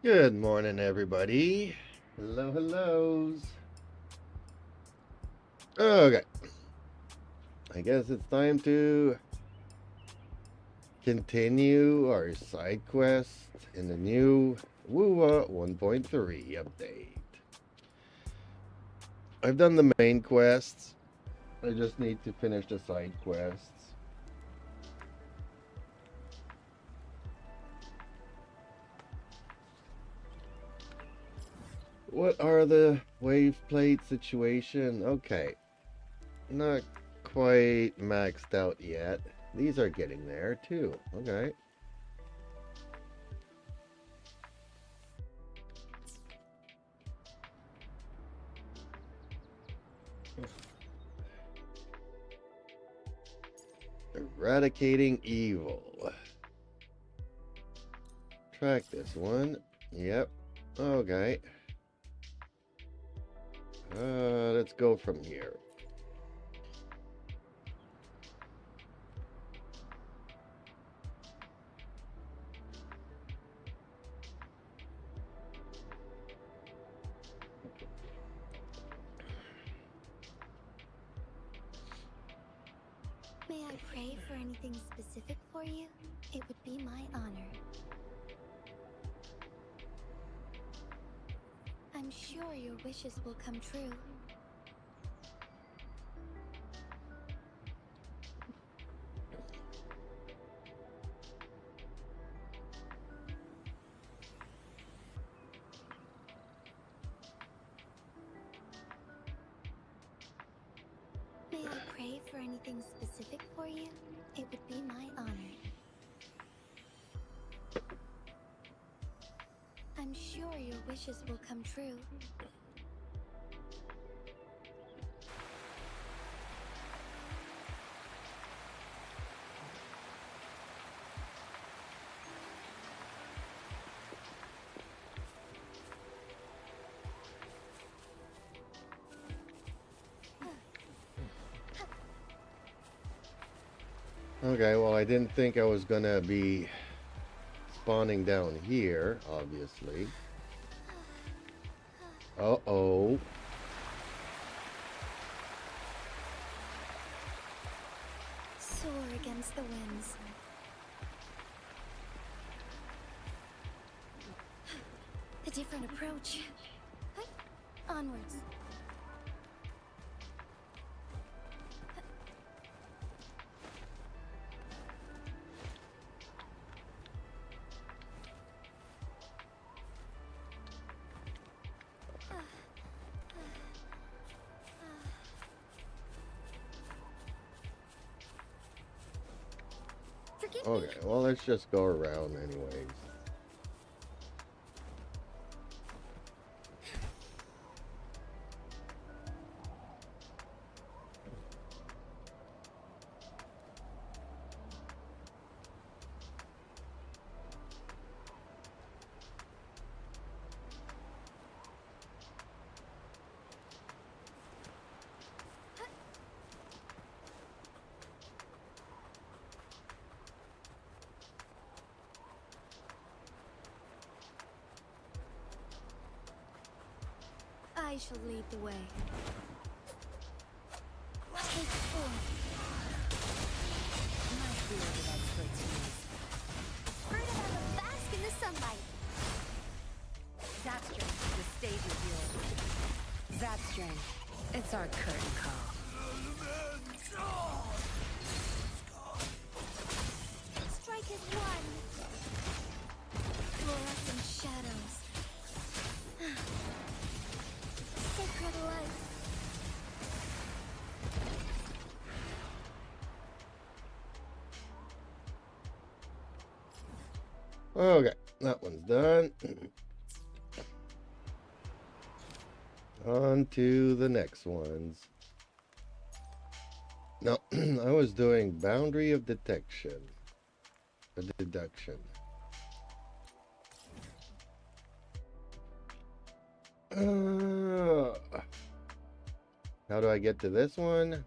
Good morning, everybody. Hello, hellos. Okay, I guess it's time to continue our side quest in the new WuWa 1.3 update. I've done the main quests. I just need to finish the side quests. What are the wave plate situation? Okay, not quite maxed out yet. These are getting there too. Okay. Eradicating evil. Track this one. Yep. Okay. Let's go from here. May I pray for anything specific for you? It would be my honor. I'm sure your wishes will come true. May I pray for anything specific for you? It would be my honor. I'm sure your wishes will come true. Okay, well, I didn't think I was gonna be spawning down here, obviously. Uh-oh. Soar against the winds. A different approach. Onwards. Forgive me. Okay, well, let's just go around anyways. I shall lead the way. Take form. My field of expertise. Heard about a bask in the sunlight. Zapstring, the stage is yours. Zapstring, it's our curtain call. Strike as one. Fluorescent shadows. Sacred light. Okay, that one's done. On to the next ones. No, I was doing boundary of detection. A deduction. How do I get to this one?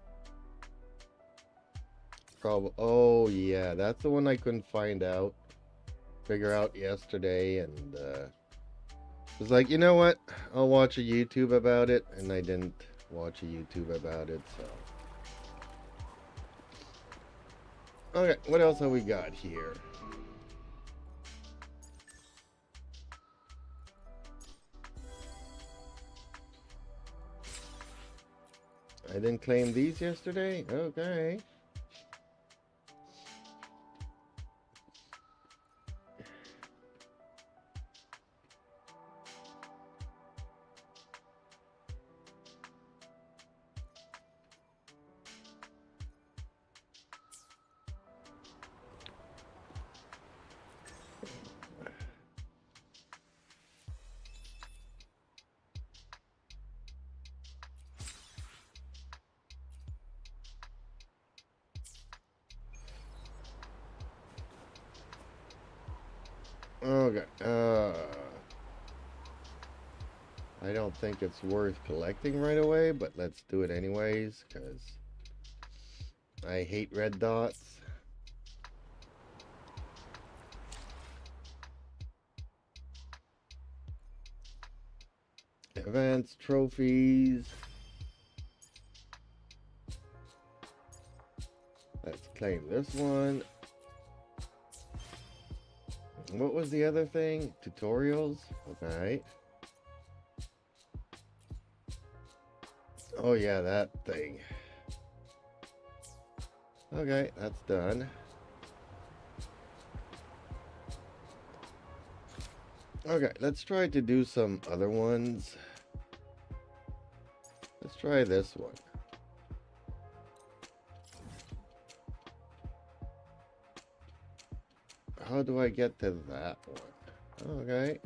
Probably. Oh, yeah, that's the one I couldn't figure out yesterday, and was like, you know what? I'll watch a YouTube about it, and I didn't watch a YouTube about it, so. Okay, what else have we got here? I didn't claim these yesterday? Okay. Okay. I don't think it's worth collecting right away, but let's do it anyways, because I hate red dots. Events, trophies. Let's claim this one. What was the other thing? Tutorials? Okay. Oh yeah, that thing. Okay, that's done. Okay, let's try to do some other ones. Let's try this one. How do I get to that one? Okay.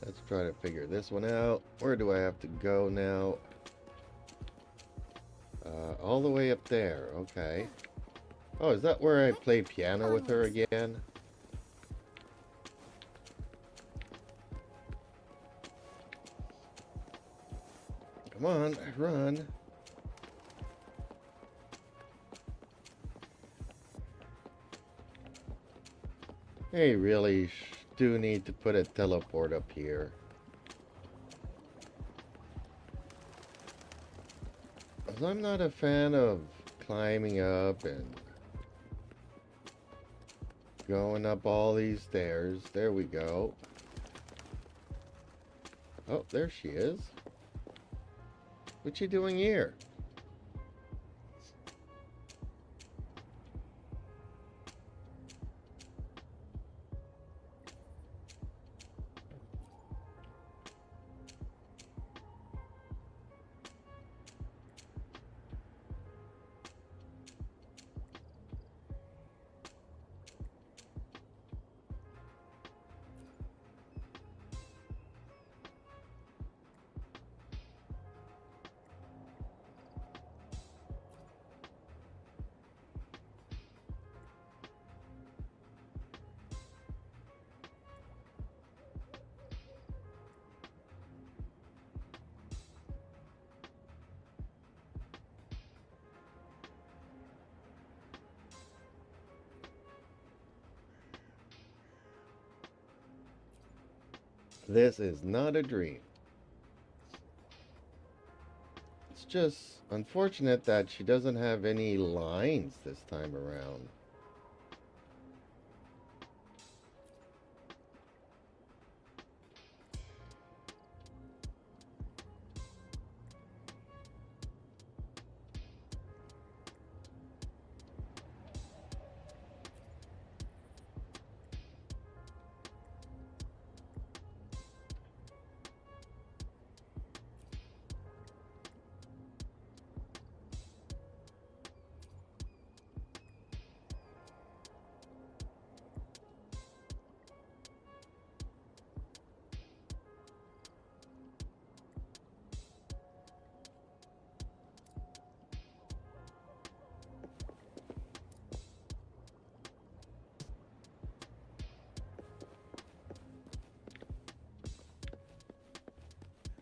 Let's try to figure this one out. Where do I have to go now? All the way up there. Okay. Oh, is that where I play piano with her again? Come on, run. Hey, really do need to put a teleport up here. 'Cause I'm not a fan of climbing up and going up all these stairs. There we go. Oh, there she is. What you doing here? This is not a dream. It's just unfortunate that she doesn't have any lines this time around.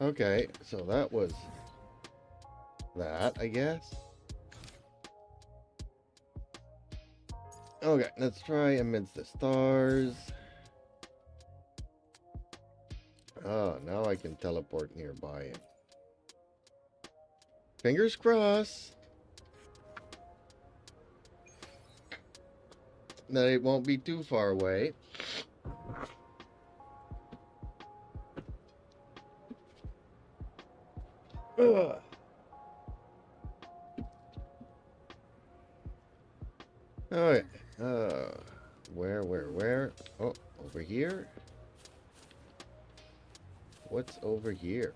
Okay, so that was that, I guess. Okay, let's try amidst the stars. Oh, now I can teleport nearby him. Fingers crossed that it won't be too far away. Ugh. Alright. Where? Oh, over here? What's over here?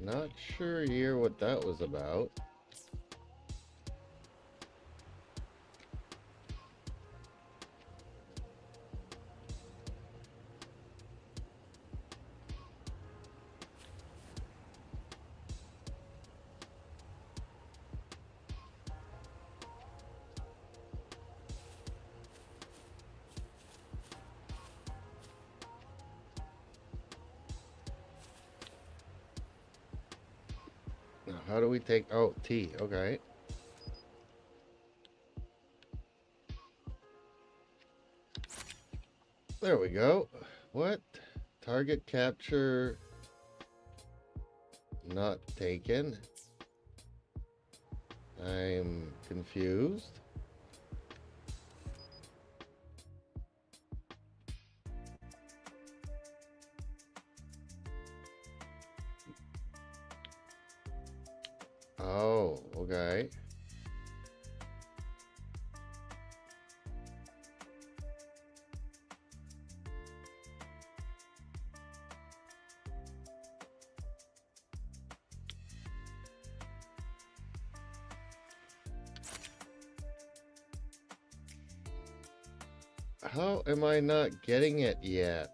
Not sure here what that was about. Now, how do we take... Oh, T. Okay. There we go. What? Target capture not taken. I'm confused. Oh, okay. How am I not getting it yet?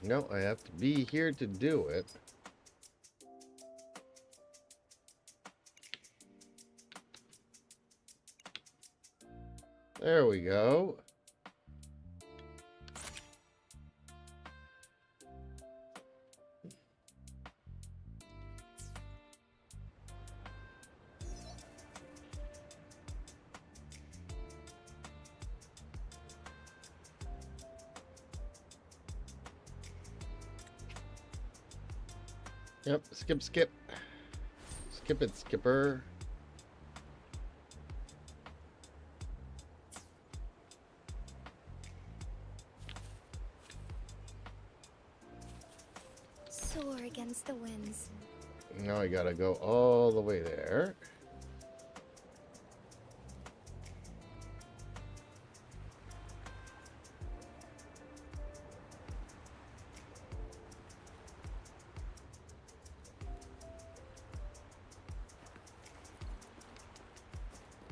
No, I have to be here to do it. There we go. Yep, skip. Skip it, skipper. Soar against the winds. Now I gotta go all the way there.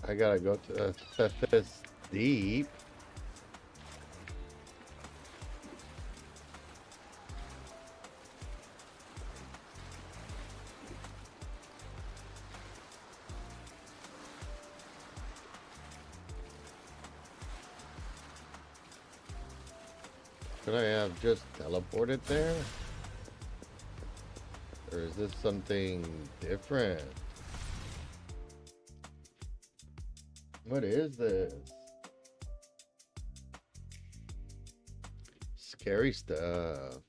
I gotta go to Cephas Deep. Could I have just teleported there? Or is this something different? What is this? Scary stuff.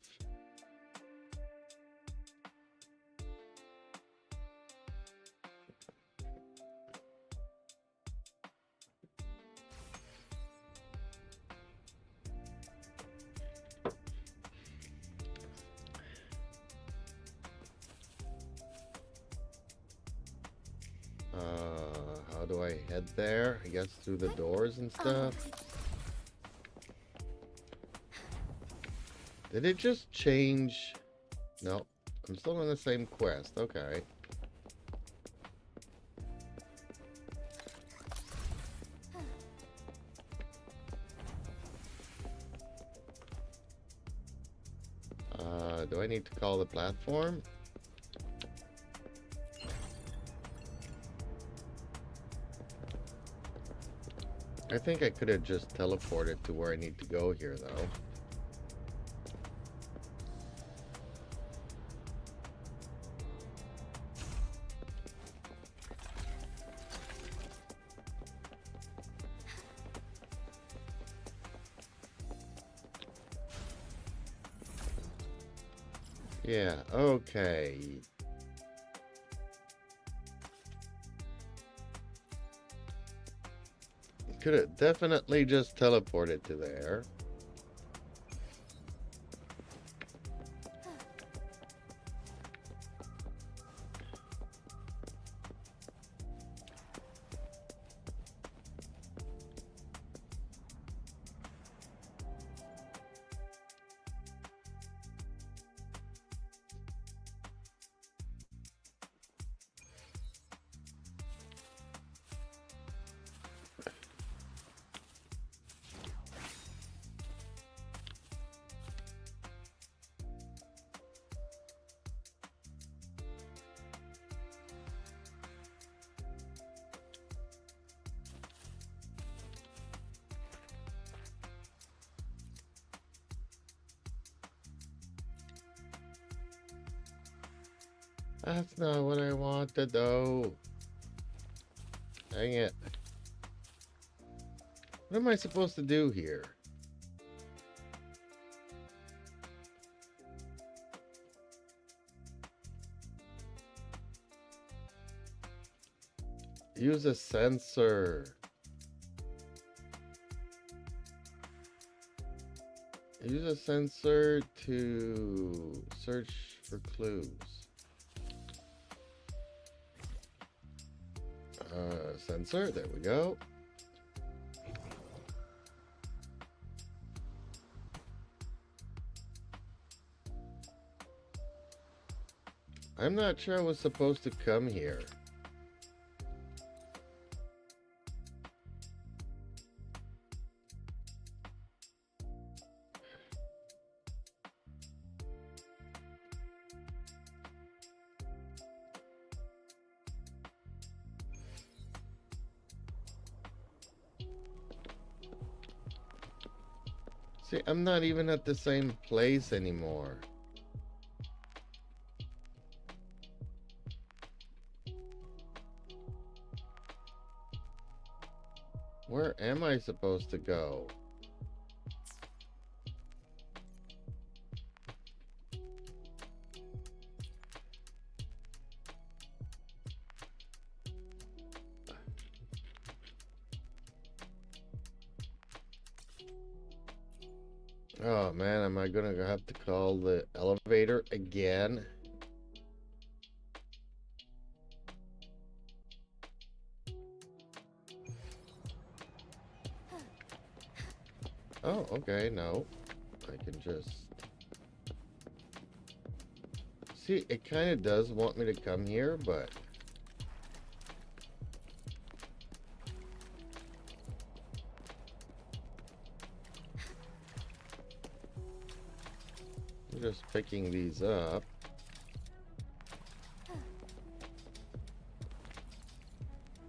How How do I head there? I guess through the doors and stuff. Did it just change? No, I'm still on the same quest. Okay. Do I need to call the platform? I think I could have just teleported to where I need to go here, though. Yeah, okay. Could have definitely just teleported to there. That's not what I wanted, though. Dang it. What am I supposed to do here? Use a sensor. Use a sensor to search for clues. Sensor, there we go. I'm not sure I was supposed to come here. See, I'm not even at the same place anymore. Where am I supposed to go? Oh man, am I gonna have to call the elevator again? Oh, okay, no. I can just... See, it kind of does want me to come here, but... I'm just picking these up.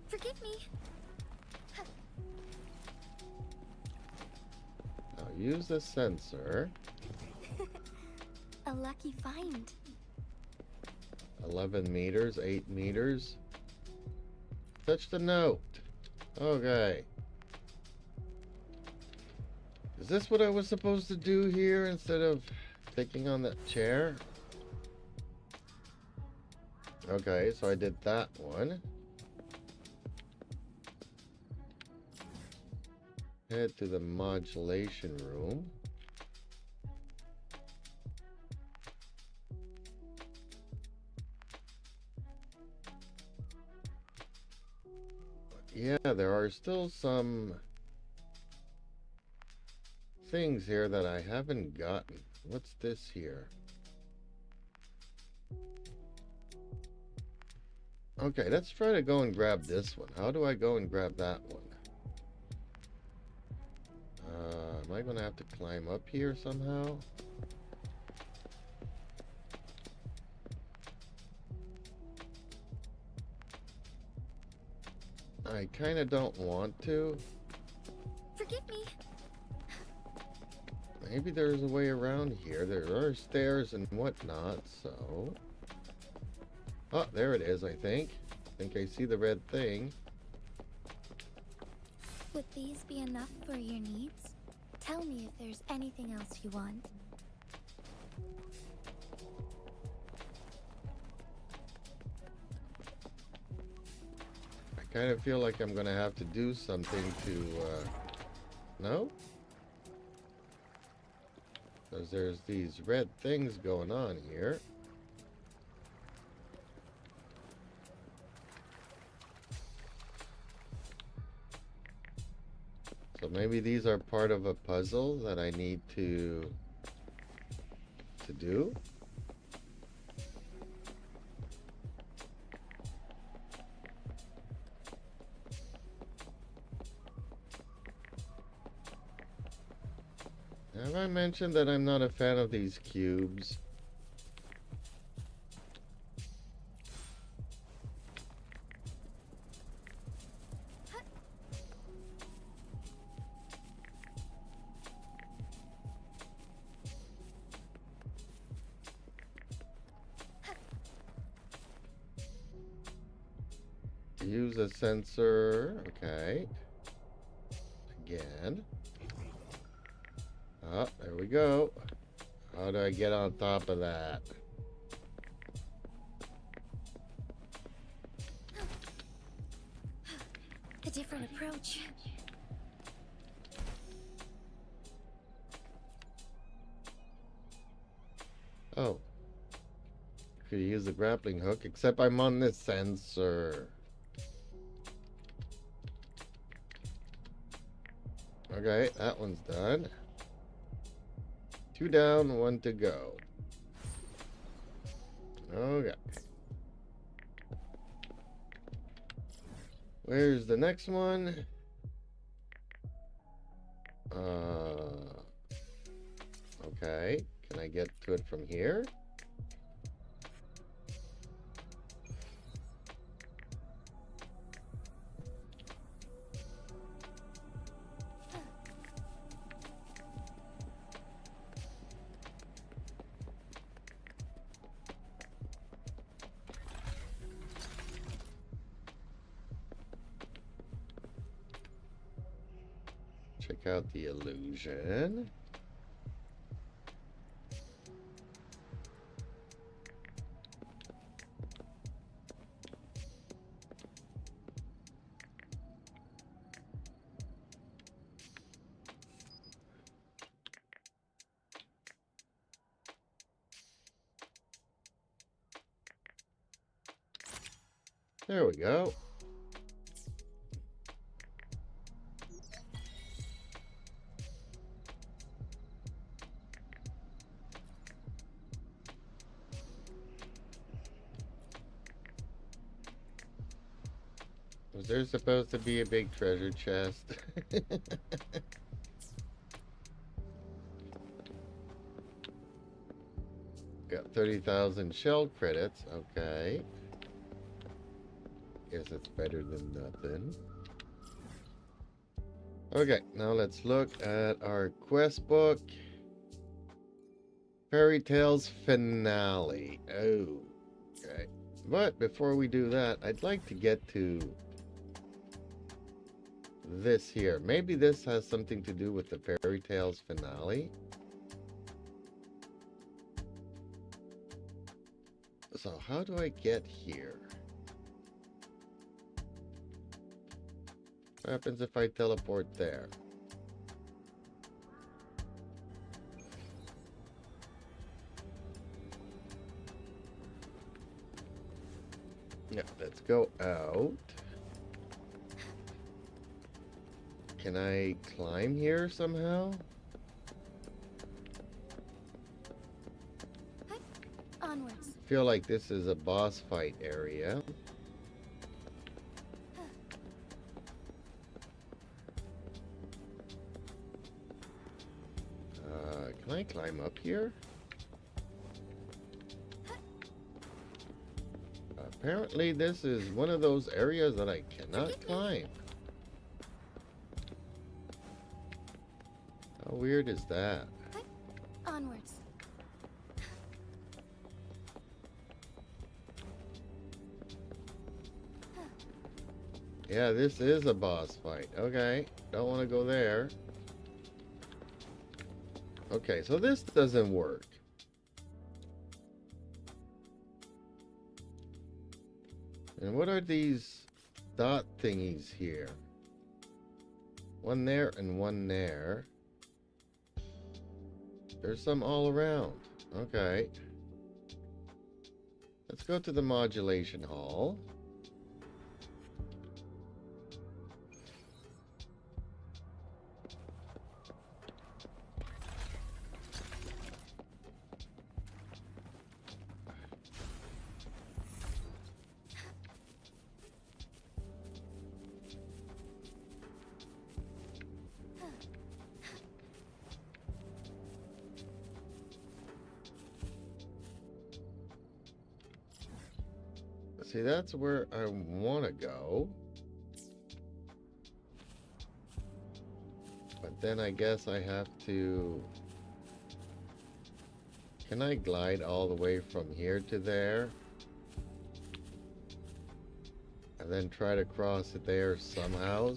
Forgive me. Now use the sensor. A lucky find. 11 meters, 8 meters. Touch the note. Okay. Is this what I was supposed to do here instead of clicking on that chair? Okay, so I did that one. Head to the modulation room. Yeah, there are still some things here that I haven't gotten. What's this here? Okay, let's try to go and grab this one. How do I go and grab that one? Am I gonna have to climb up here somehow? I kind of don't want to. Forgive me. Maybe there's a way around here. There are stairs and whatnot, so... Oh, there it is, I think. I think I see the red thing. Would these be enough for your needs? Tell me if there's anything else you want. I kind of feel like I'm gonna have to do something to, no? Because there's these red things going on here. So maybe these are part of a puzzle that I need to do. Have I mentioned that I'm not a fan of these cubes? Use a sensor. Okay. Again. Oh, there we go. How do I get on top of that? A different approach. Oh. Could use the grappling hook, except I'm on this sensor. Okay, that one's done. 2 down, 1 to go. Okay. Where's the next one? Okay. Can I get to it from here? Check out the illusion. There we go. Was there supposed to be a big treasure chest? Got 30,000 shell credits. Okay. Guess it's better than nothing. Okay, now let's look at our quest book. Fairy Tales Finale. Oh, okay. But before we do that, I'd like to get to this here. Maybe this has something to do with the Fairy Tales Finale. So how do I get here? What happens if I teleport there? Yeah, let's go out. Can I climb here somehow? Onwards. I feel like this is a boss fight area. Can I climb up here? Apparently this is one of those areas that I cannot climb. How weird is that? Onwards. Yeah, this is a boss fight. Okay, don't want to go there. Okay, so this doesn't work. And what are these dot thingies here? One there and one there. There's some all around. Okay. Let's go to the modulation hall. See, that's where I want to go. But then I guess I have to... Can I glide all the way from here to there? And then try to cross it there somehow?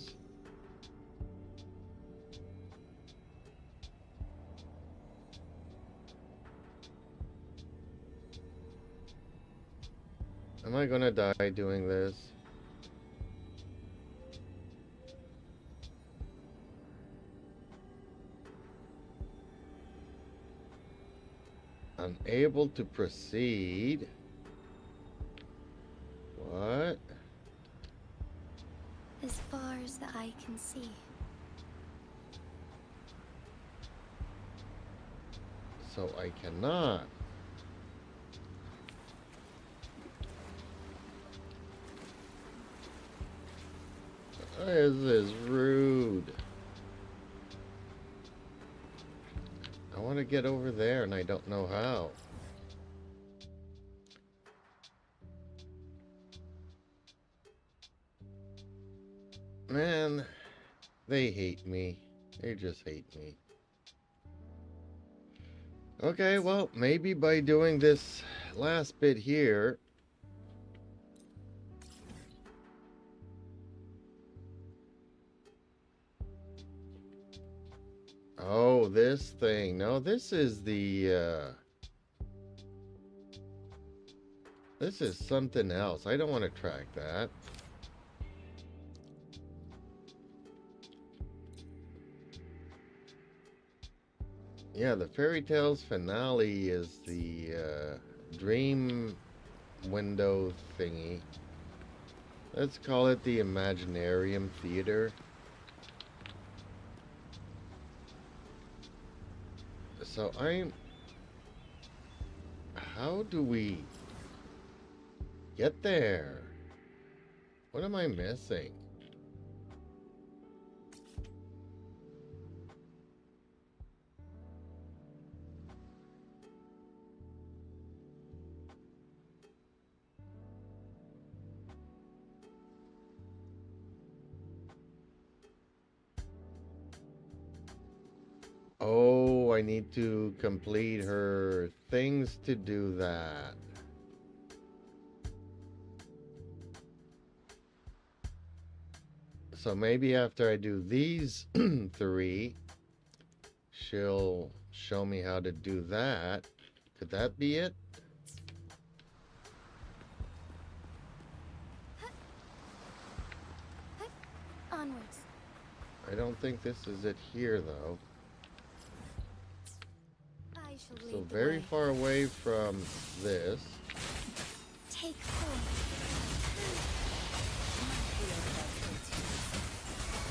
Am I gonna die doing this? Unable to proceed. What? As far as the eye can see. So I cannot. This is rude. I want to get over there and I don't know how. Man, they hate me. They just hate me. Okay, well, maybe by doing this last bit here, oh, this thing. No, this is the, this is something else. I don't want to track that. Yeah, the Fairy Tales finale is the, dream window thingy. Let's call it the Imaginarium Theater. So how do we get there? What am I missing? Oh, I need to complete her things to do that. So maybe after I do these three, she'll show me how to do that. Could that be it? Onwards. I don't think this is it here, though. I shall lead So the very way. far away from this. Take hold.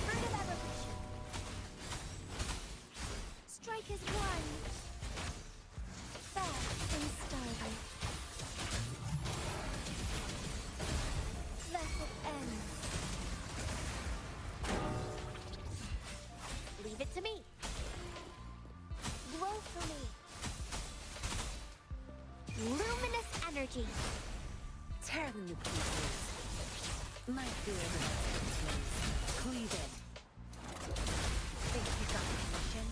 Fruit of evolution. energy. Tear them to pieces. My fear of it. Cleave it. Think you got the mission?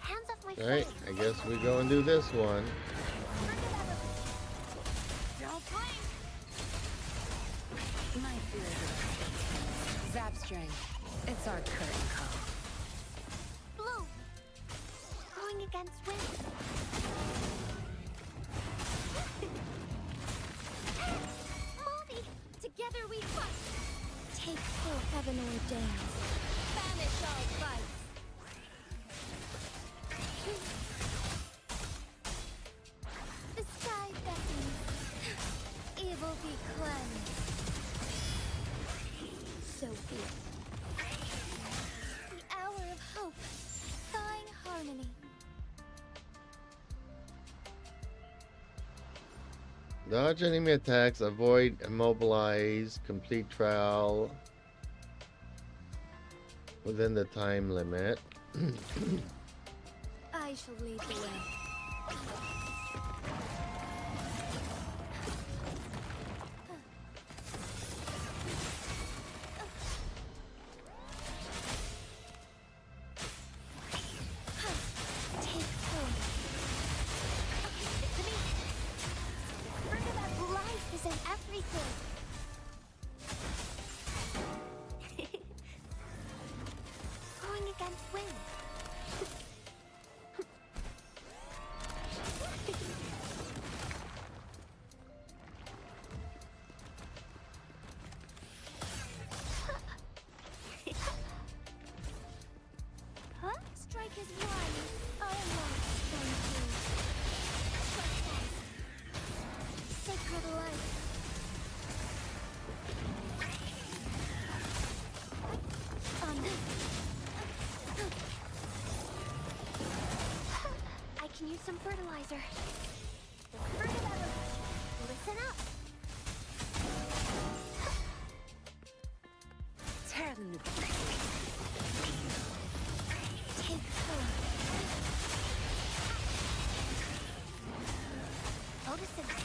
Hands off my Alright, phone. I guess we go and do this one. Don't blink! My fear of it. Zap string. It's our curtain call. Blue. Going against wind. Molly, together we fight. Take full heaven ordained. Banish all fights. The sky beckons. Evil be cleansed. So be it. The hour of hope. Thine harmony. Dodge enemy attacks, avoid immobilize, complete trial within the time limit. I shall lead the way. Take full. To me. Remember that life is in everything. Going against wind. Huh? Strike is one. I won't stand here. Sacred life. I can use some fertilizer. The fruit of element. Listen up. Tear them to pieces. Take full. Odysseus.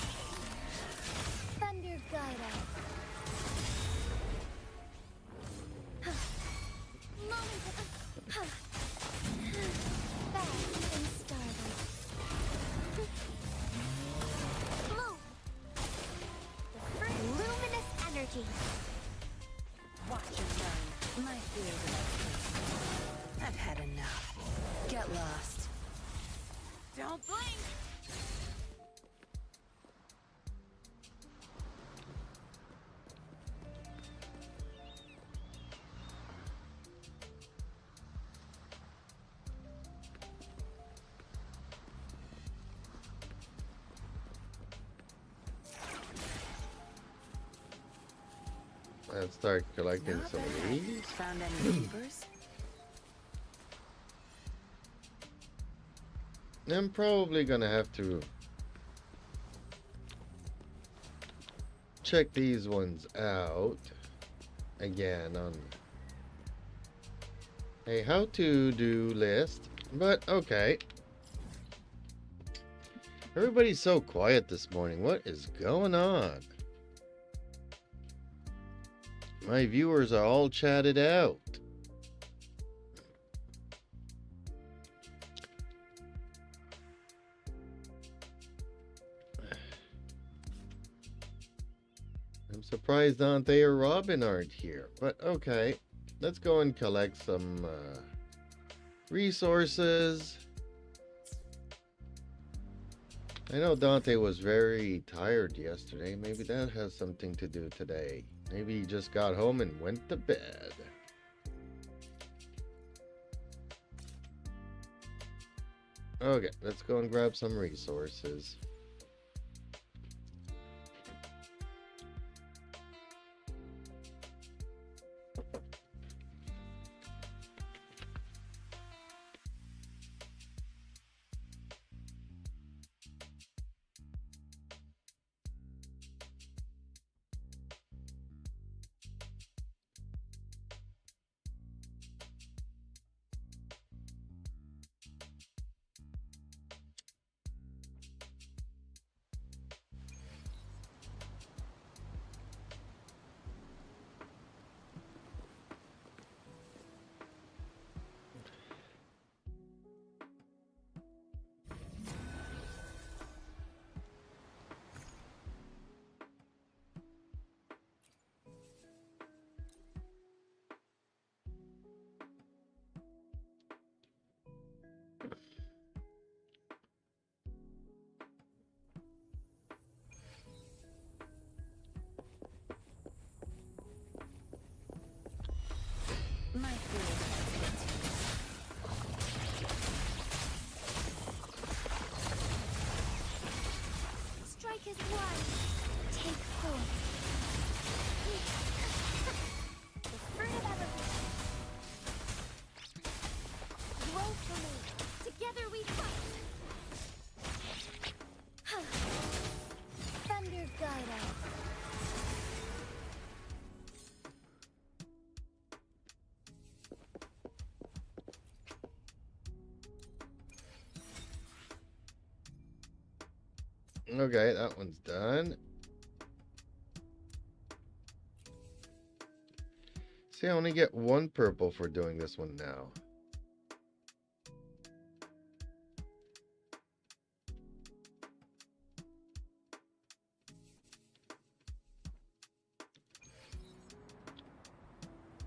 Thunder guide us. Moment of... Fast and startled. Blue. The first luminous energy. Watch and learn. My fear of it. I've had enough. Get lost. Don't blink! Let's start collecting Not some of bad. these. Found any keepers? I'm probably gonna have to check these ones out again on a how-to-do list, but okay. Everybody's so quiet this morning. What is going on? My viewers are all chatted out. I'm surprised Dante or Robin aren't here, but okay. Let's go and collect some resources. I know Dante was very tired yesterday. Maybe that has something to do today. Maybe he just got home and went to bed. Okay, let's go and grab some resources. My fears of expertise. Strike as one. Take four. The fruit of evolution. Grow for me. Together we fight. Thunder guide us. Okay, that one's done. See, I only get one purple for doing this one now.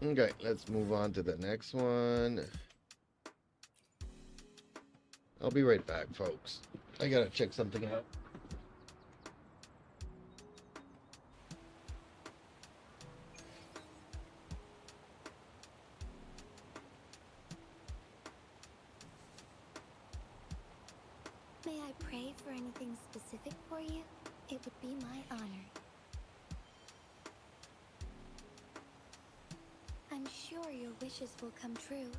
Okay, let's move on to the next one. I'll be right back, folks. I gotta check something out. May I pray for anything specific for you? It would be my honor. I'm sure your wishes will come true.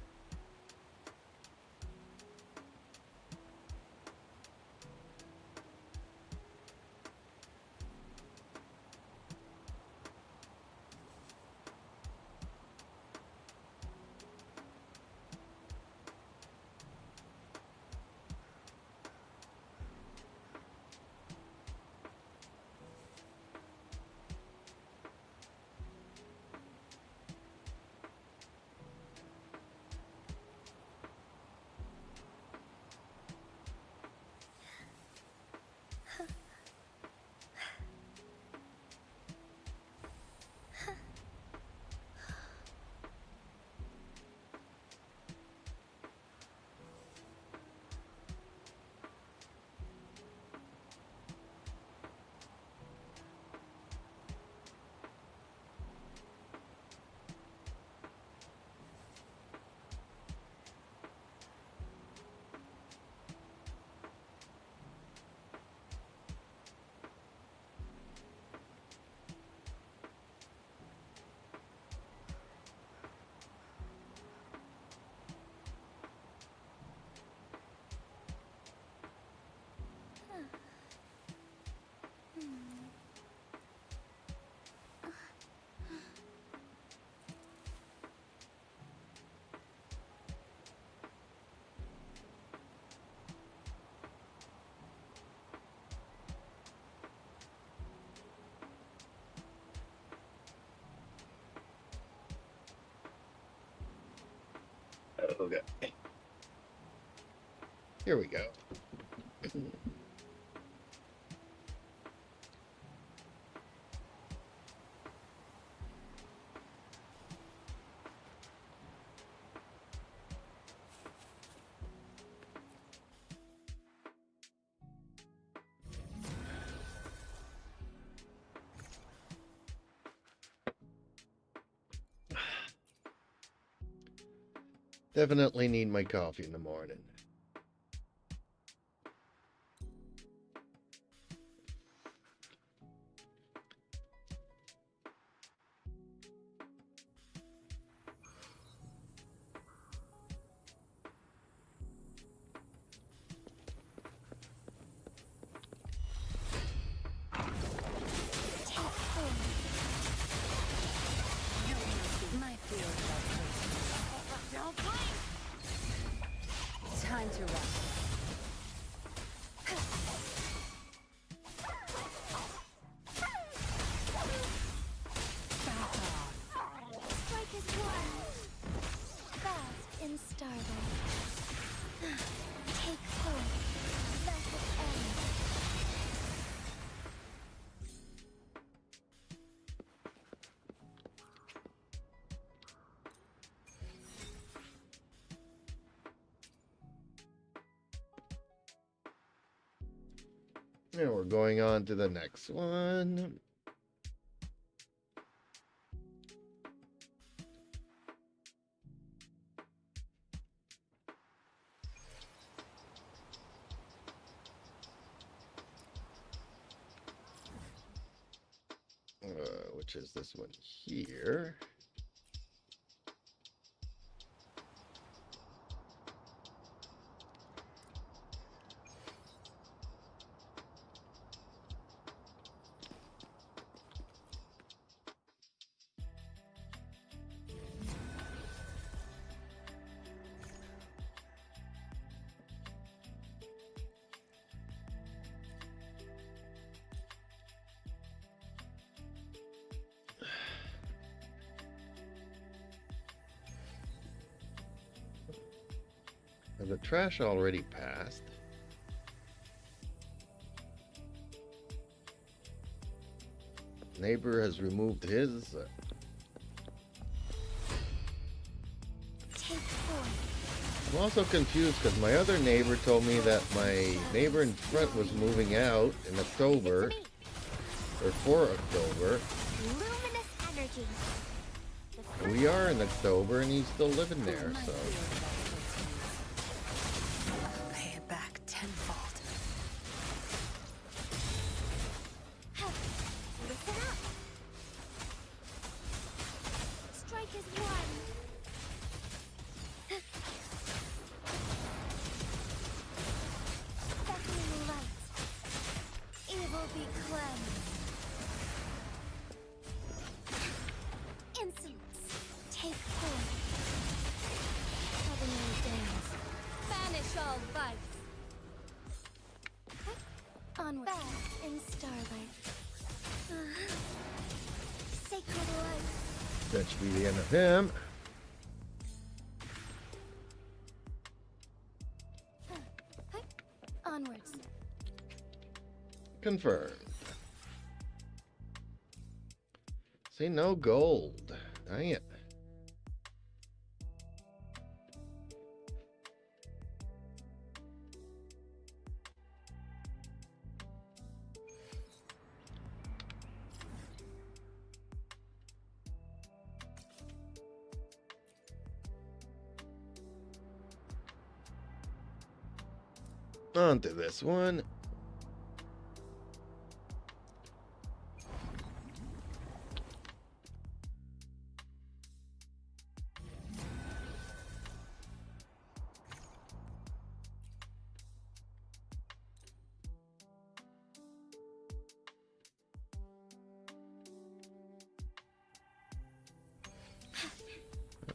Okay. Here we go. Definitely need my coffee in the morning. And we're going on to the next one. Which is this one here. The trash already passed. Neighbor has removed his. Take 4. I'm also confused because my other neighbor told me that my neighbor in front was moving out in October, or for October. Luminous energy. We are in October and he's still living there, so. Pay it back tenfold. Listen up. Strike is one. Beckoning light. Evil be cleansed. Insolence. Take 4. Heavenly dance. Banish all vice. Onward. Bask in starlight. Sacred light. That should be the end of him. Onwards. Confirmed. See, no gold. Dang it. On to this one.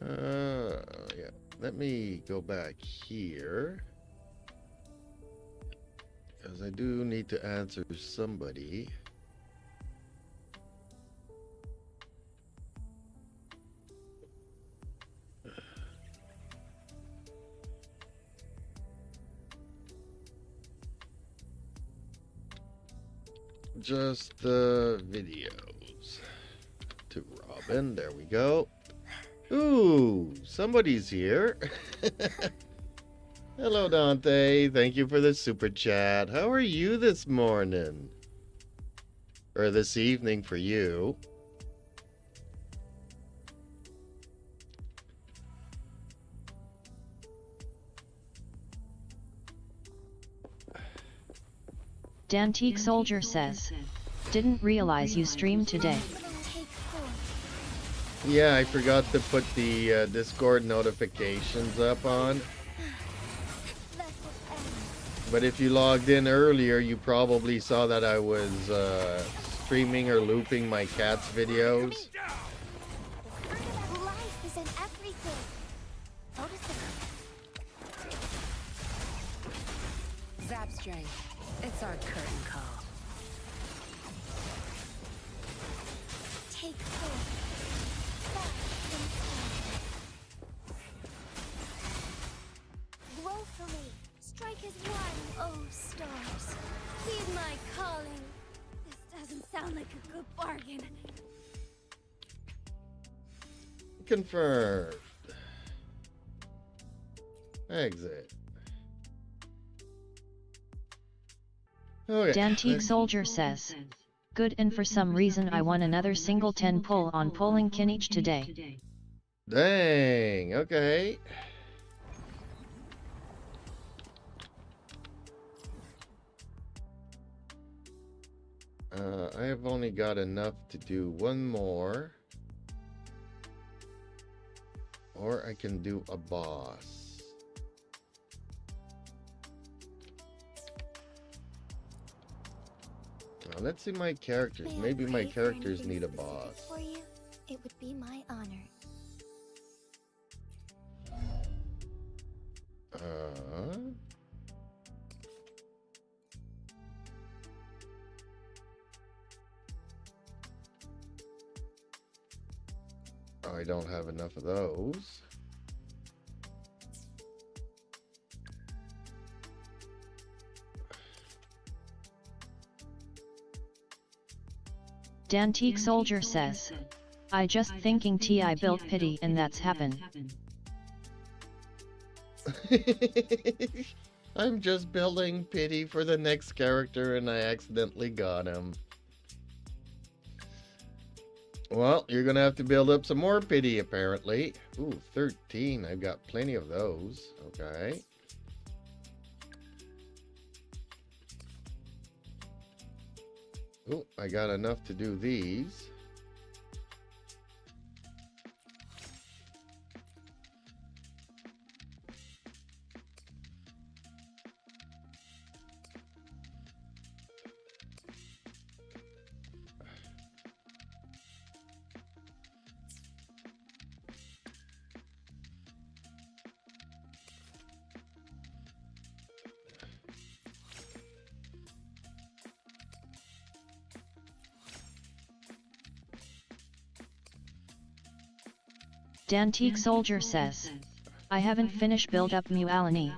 Yeah. Let me go back here. Because I do need to answer somebody. Just the videos. To Robin, there we go. Ooh, somebody's here. Hello, Dante. Thank you for the super chat. How are you this morning? Or this evening for you. Dantique Soldier says, didn't realize you streamed today. Take 4. Yeah, I forgot to put the Discord notifications up on. Let it end. But if you logged in earlier, you probably saw that I was streaming or looping my cat's videos. The fruit of life is in everything. Notice it. Zap string. It's our curtain call. Take 4. Back in time. Glow for me. Strike is one. Oh, stars. Heed my calling. This doesn't sound like a good bargain. Confirmed. Exit. Okay. Dantique Soldier says. Good, and for some reason I won another single 10 pull on pulling Kinich today. Dang, okay. I have only got enough to do one more. Or I can do a boss. Now, let's see my characters. May I Maybe my pray for characters anything need a specific boss. For you, it would be my honor. I don't have enough of those. Dantique Soldier says. I just thinking TI built pity and that's happen. I'm just building pity for the next character and I accidentally got him. Well, you're gonna have to build up some more pity apparently. Ooh, 13. I've got plenty of those. Okay. Ooh, I got enough to do these. Dantique Soldier says. I haven't finished build up Mualani.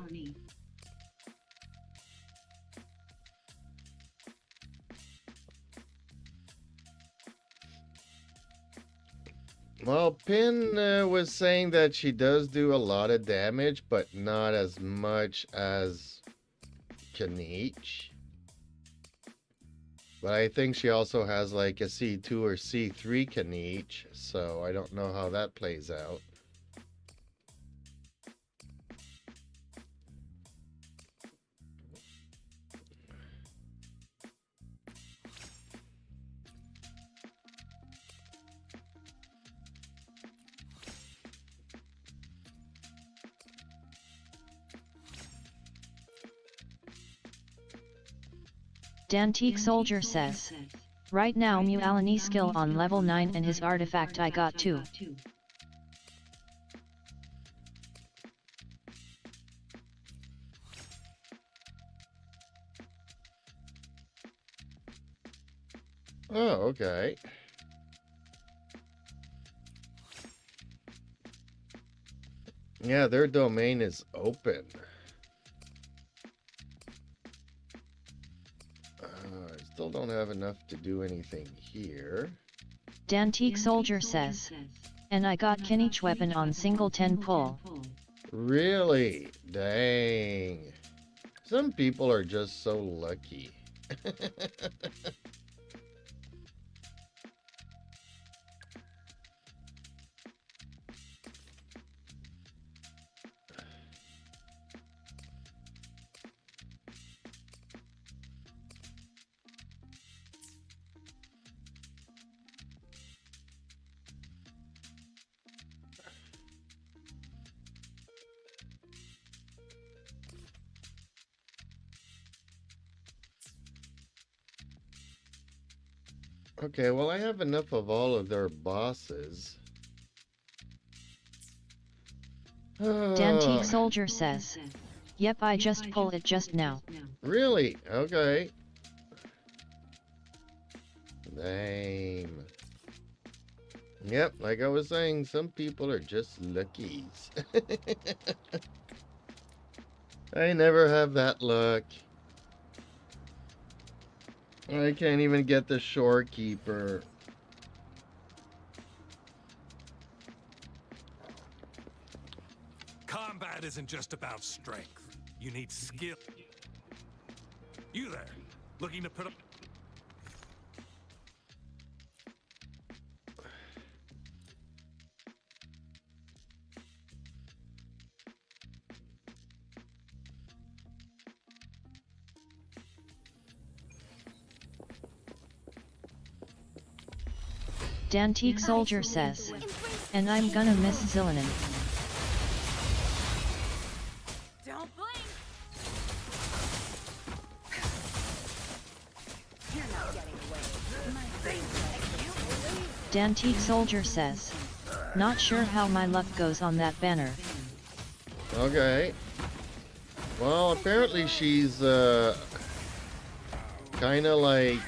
Well, Pin was saying that she does do a lot of damage, but not as much as Kinich. But I think she also has like a C2 or C3 Kinich, so I don't know how that plays out. Dantique Soldier says. Right now Mualani skill on level 9 and his artifact I got 2. Oh, okay. Yeah, their domain is open. I still don't have enough to do anything here. Dantique Soldier says. And I got Kinich weapon on single 10 pull. Really? Dang. Some people are just so lucky. Okay, well, I have enough of all of their bosses. Dantique Soldier says. Yep, I just pull it just now. Really? Okay. Lame. Yep, like I was saying, some people are just luckies. I never have that luck. I can't even get the shorekeeper. Combat isn't just about strength. You need skill. You there. Looking to put up. Dantique Soldier says, and I'm gonna miss Zillinen. Don't blink! You're not getting away. My favorite. Dantique Soldier says, not sure how my luck goes on that banner. Okay. Well, apparently she's kind of like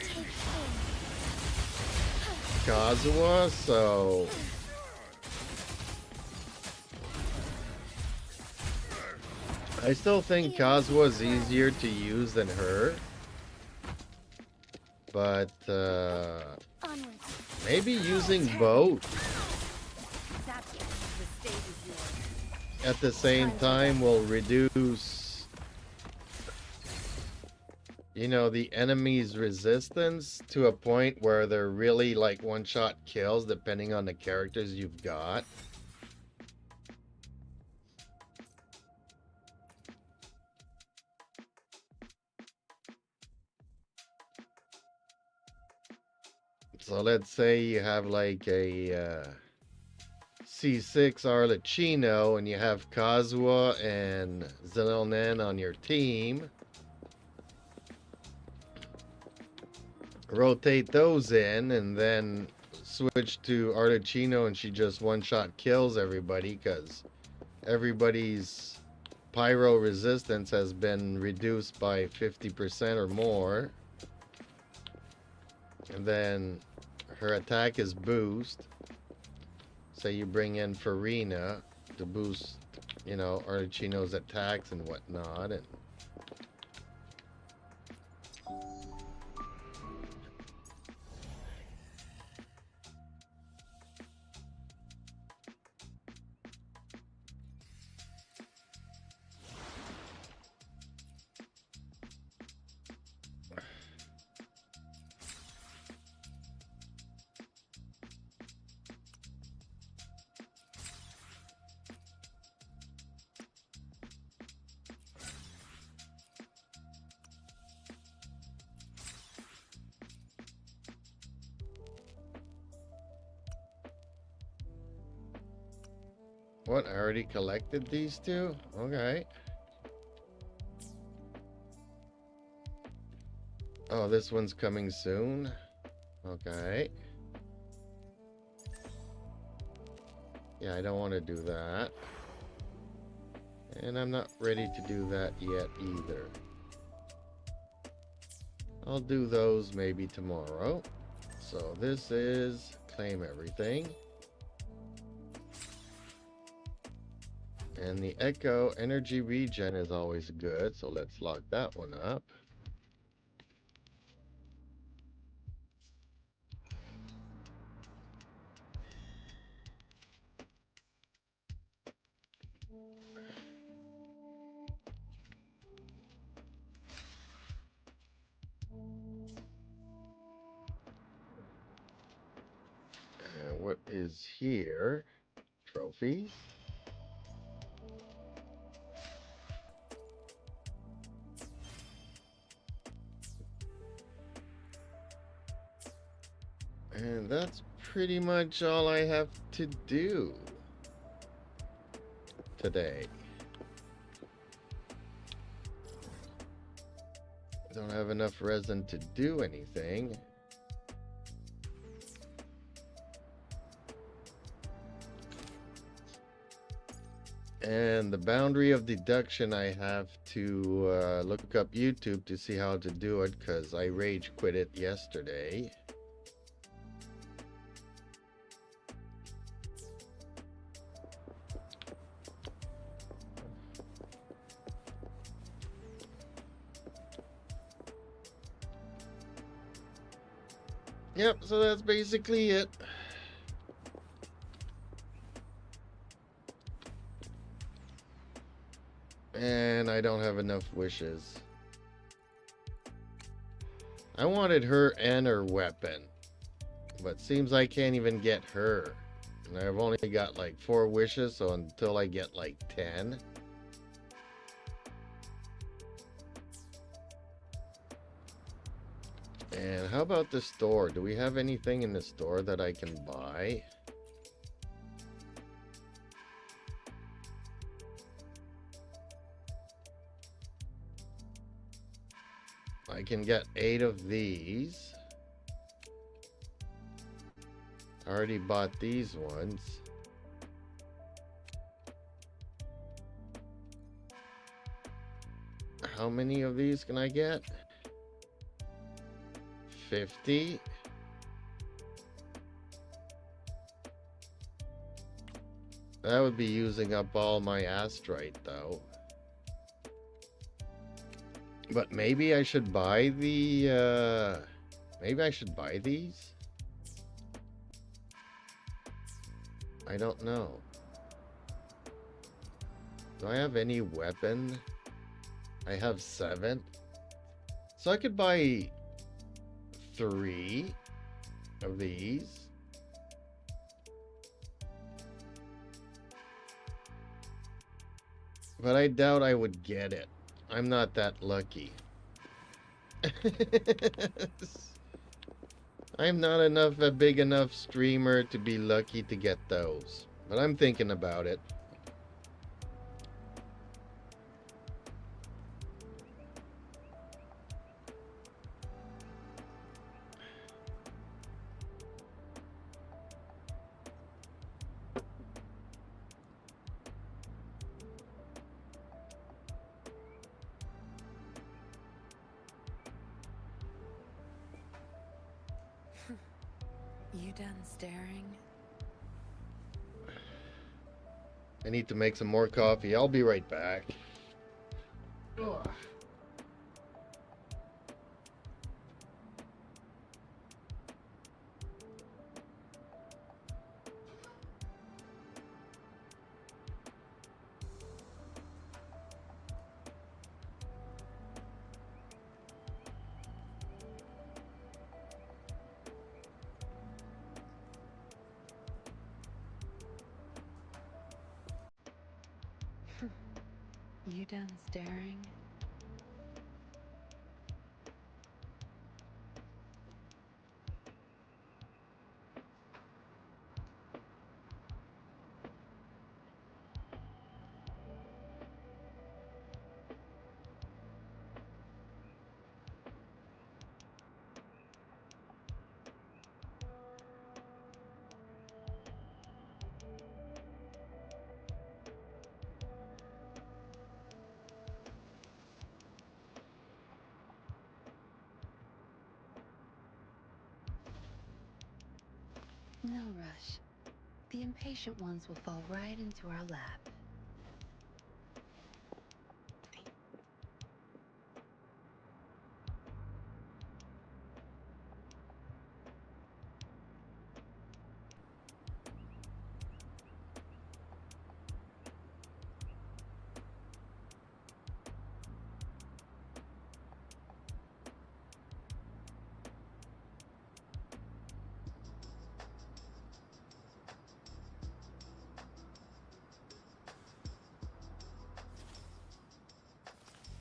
Kazuha, so I still think Kazuha's easier to use than her, but Onwards. maybe using both Stop it. The stage is yours. at the same time will reduce, you know, the enemy's resistance to a point where they're really like one-shot kills depending on the characters you've got. So let's say you have like a C6 Arlecchino and you have Kazuha and Zillinen on your team. Rotate those in and then switch to Arlecchino and she just one-shot kills everybody because everybody's pyro resistance has been reduced by 50% or more. And then her attack is boost. Say you bring in Farina to boost, you know, Arlecchino's attacks and whatnot. And what? I already collected these two? Okay. Oh, this one's coming soon? Okay. Yeah, I don't want to do that. And I'm not ready to do that yet either. I'll do those maybe tomorrow. So this is claim everything. And the Echo energy regen is always good, so let's lock that one up. And what is here? Trophies. And that's pretty much all I have to do today. Don't have enough resin to do anything. And the boundary of deduction, I have to look up YouTube to see how to do it because I rage quit it yesterday. Yep, so that's basically it. And I don't have enough wishes. I wanted her and her weapon. But seems I can't even get her. And I've only got like 4 wishes, so until I get like 10. And how about the store? Do we have anything in the store that I can buy? I can get 8 of these. I already bought these ones. How many of these can I get? 50. That would be using up all my astrite though. But maybe I should buy the maybe I should buy these? I don't know. Do I have any weapon? I have 7. So I could buy 3 of these. But I doubt I would get it. I'm not that lucky. I'm not a big enough streamer to be lucky to get those. But I'm thinking about it. You done staring? I need to make some more coffee. I'll be right back. Ugh. You done staring? No rush. The impatient ones will fall right into our lap.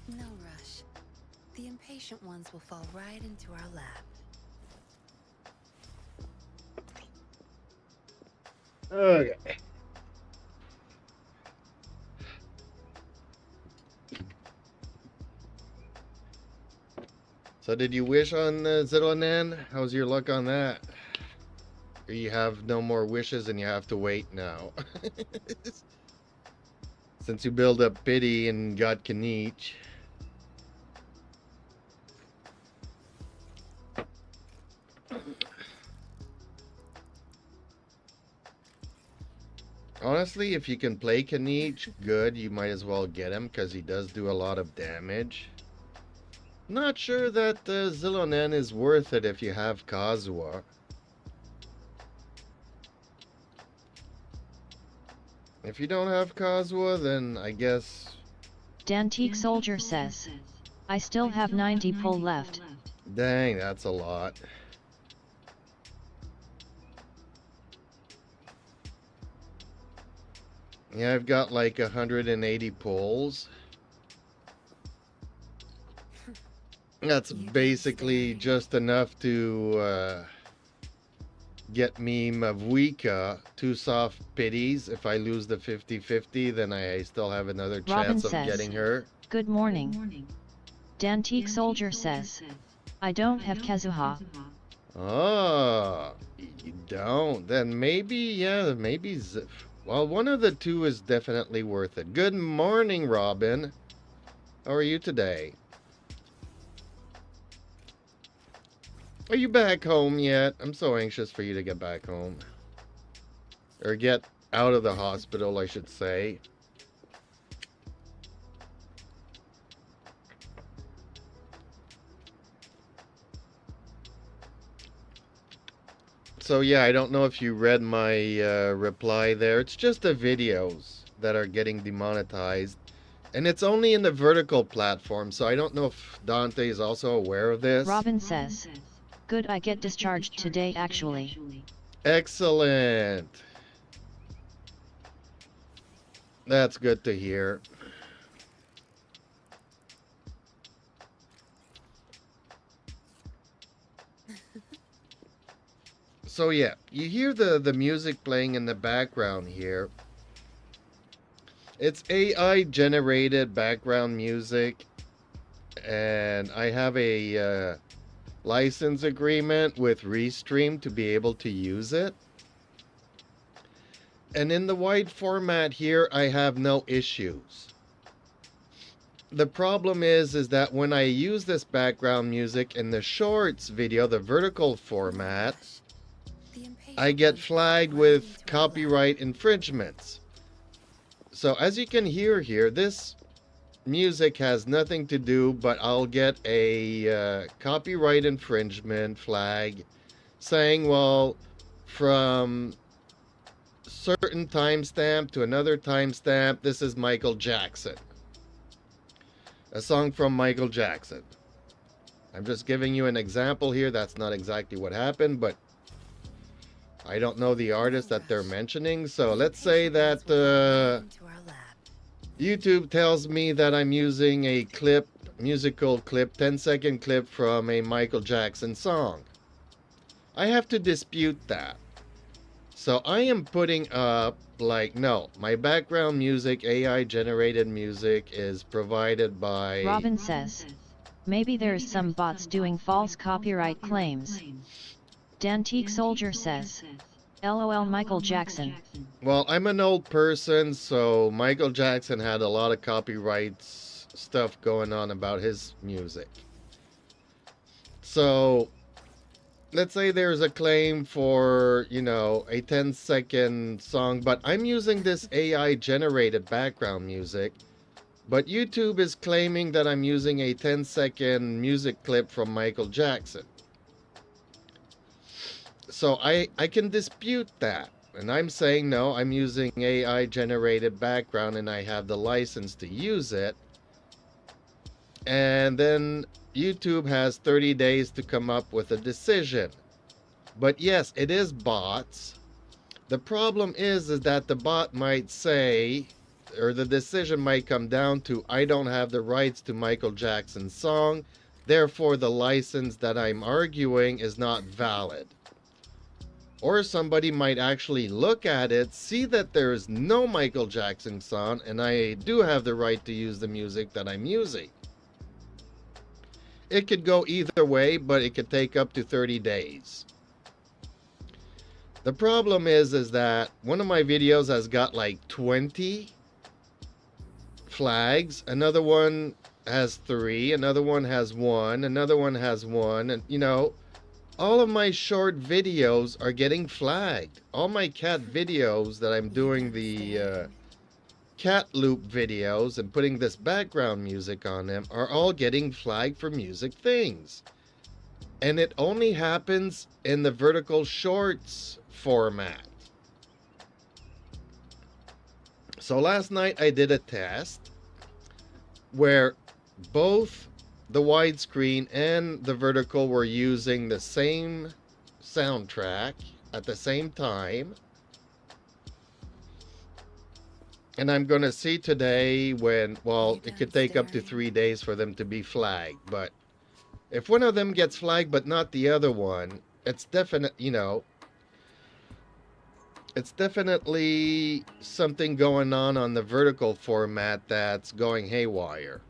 No rush. The impatient ones will fall right into our lap. Okay. So did you wish on Zilonan? How's your luck on that? Or you have no more wishes and you have to wait now? Since you build up pity and got Kanich. Honestly, if you can play Kanich, good, you might as well get him because he does do a lot of damage. Not sure that Zilonen is worth it if you have Kazuha. If you don't have Kazuha, then I guess... Dantique Soldier says, I still have 90 pull left. Dang, that's a lot. Yeah, I've got like 180 pulls. That's You dance basically there. just enough to get meme of Wika, two soft pities. If I lose the 50-50, then I still have another Robin chance of says, getting her. good morning. Dantique Soldier says, I don't have Kazuha. Oh, you don't? Then maybe, yeah, maybe. Well, one of the two is definitely worth it. Good morning, Robin. How are you today? Are you back home yet? I'm so anxious for you to get back home. Or get out of the hospital, I should say. So yeah, I don't know if you read my reply there. It's just the videos that are getting demonetized. And it's only in the vertical platform, so I don't know if Dante is also aware of this. Robin says, good, I get discharged today actually. Excellent. That's good to hear. So yeah, you hear the music playing in the background here. It's AI generated background music, and I have a license agreement with Restream to be able to use it. And in the wide format here, I have no issues. The problem is that when I use this background music in the shorts video, the vertical format, I get flagged with copyright infringements. So as you can hear here, this music has nothing to do, but I'll get a copyright infringement flag saying, well, from certain timestamp to another timestamp, this is Michael Jackson. A song from Michael Jackson. I'm just giving you an example here. That's not exactly what happened, but I don't know the artist that they're mentioning. So let's say that YouTube tells me that I'm using a clip, musical clip, 10-second clip from a Michael Jackson song. I have to dispute that. So I am putting up, like, no, my background music, AI generated music, is provided by... Robin says, maybe there's some bots doing false copyright claims. Dantique Soldier says, LOL Michael Jackson. Well, I'm an old person, so Michael Jackson had a lot of copyrights stuff going on about his music. So let's say there's a claim for, you know, a 10-second song, but I'm using this AI generated background music, but YouTube is claiming that I'm using a 10-second music clip from Michael Jackson. So I can dispute that. And I'm saying, no, I'm using AI generated background and I have the license to use it. And then YouTube has 30 days to come up with a decision. But yes, it is bots. The problem is that the bot might say, or the decision might come down to, I don't have the rights to Michael Jackson's song, therefore the license that I'm arguing is not valid. Or somebody might actually look at it, see that there is no Michael Jackson song, and I do have the right to use the music that I'm using. It could go either way, but it could take up to 30 days. The problem is that one of my videos has got like 20 flags. Another one has 3. Another one has 1. Another one has 1. And, you know, all of my short videos are getting flagged. All my cat videos that I'm doing the cat loop videos and putting this background music on them are all getting flagged for music things. And it only happens in the vertical shorts format. So last night I did a test where both the widescreen and the vertical were using the same soundtrack at the same time. And I'm going to see today when, well, it could take up to 3 days for them to be flagged. But if one of them gets flagged but not the other one, it's definite, you know, it's definitely something going on the vertical format that's going haywire.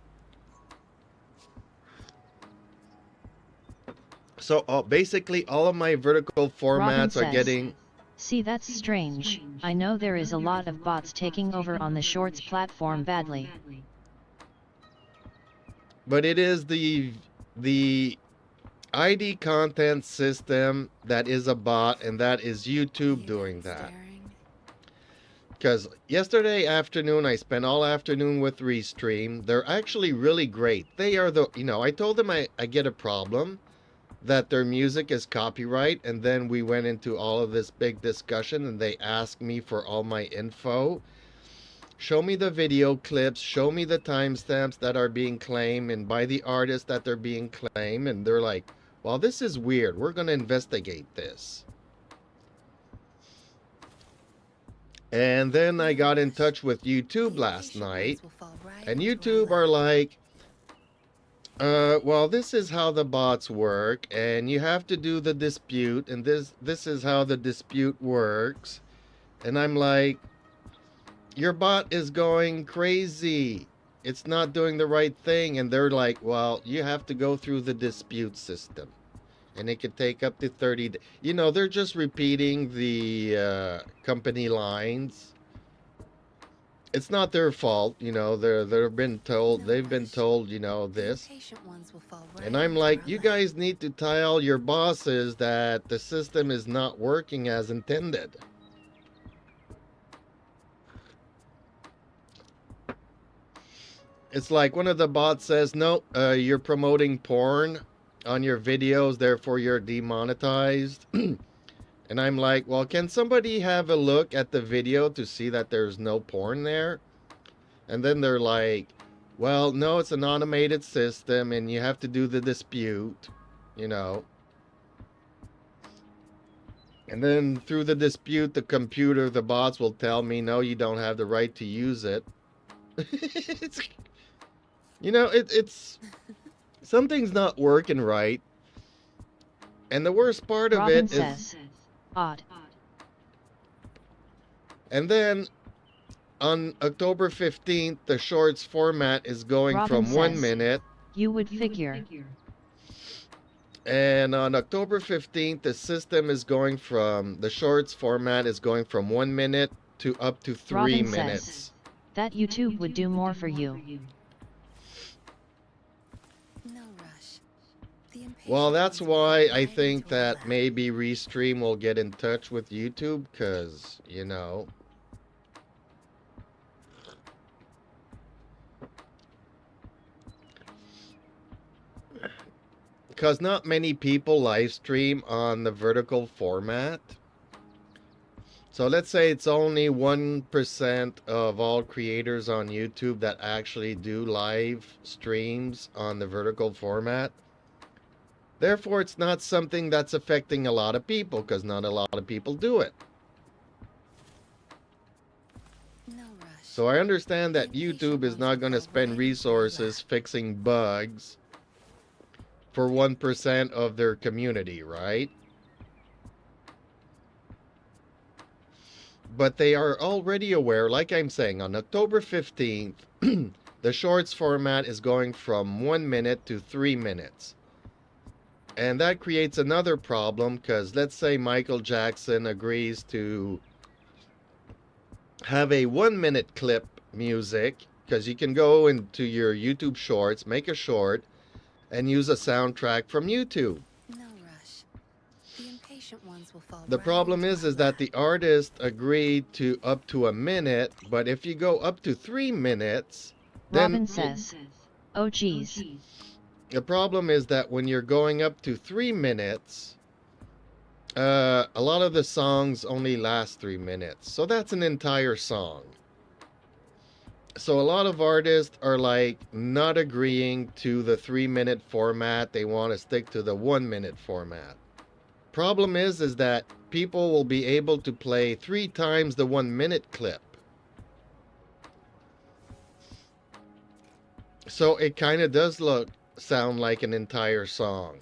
So basically all of my vertical formats are getting... See, that's strange. I know there is a lot of bots taking over on the Shorts platform badly. But it is the ID content system that is a bot, and that is YouTube doing that. Because yesterday afternoon, I spent all afternoon with Restream. They're actually really great. They are the, you know, I told them I get a problem, that their music is copyright, and then we went into all of this big discussion, and they asked me for all my info. Show me the video clips, show me the timestamps that are being claimed, and by the artist that they're being claimed, and they're like, well, this is weird, we're going to investigate this. And then I got in touch with YouTube last night, and YouTube are like, well, this is how the bots work, and you have to do the dispute, and this is how the dispute works. And I'm like, your bot is going crazy. It's not doing the right thing. And they're like, well, you have to go through the dispute system, and it could take up to 30 days. You know, they're just repeating the company lines. It's not their fault, you know. They've been told, you know, this. And I'm like, you guys need to tell your bosses that the system is not working as intended. It's like one of the bots says, no, you're promoting porn on your videos, therefore you're demonetized. And I'm like, well, can somebody have a look at the video to see that there's no porn there? And then they're like, well, no, it's an automated system and you have to do the dispute, you know. And then through the dispute, the computer, the bots will tell me, no, you don't have the right to use it. It's, you know, it's something's not working right. And the worst part of Robin it says, is... odd. And then on October 15th, the Shorts format is going Robin from 1 says, minute. You would figure. And on October 15th, the system is going from, the Shorts format is going from 1 minute to up to 3 Robin minutes. Says, that YouTube would do more for you. No rush. The impatient Well, that's ones will why fall I right think into a that lap. maybe Restream will get in touch with YouTube, because, you know, because not many people live stream on the vertical format. So let's say it's only 1% of all creators on YouTube that actually do live streams on the vertical format. Therefore, it's not something that's affecting a lot of people, because not a lot of people do it. No rush. So I understand that YouTube is not going to spend resources fixing bugs for 1% of their community, right? But they are already aware, like I'm saying, on October 15th, the Shorts format is going from 1 minute to 3 minutes. And that creates another problem, because let's say Michael Jackson agrees to have a 1 minute clip music, because you can go into your YouTube Shorts, make a short, and use a soundtrack from YouTube. No rush. The impatient ones will fall The right problem into is a that lap. the artist agreed to up to 1 minute, but if you go up to 3 minutes, then Robin says, oh geez. the problem is that when you're going up to 3 minutes, a lot of the songs only last 3 minutes. So that's an entire song. So a lot of artists are like not agreeing to the 3-minute format. They want to stick to the 1-minute format. Problem is that people will be able to play 3 times the 1-minute clip. So it kind of does sound like an entire song.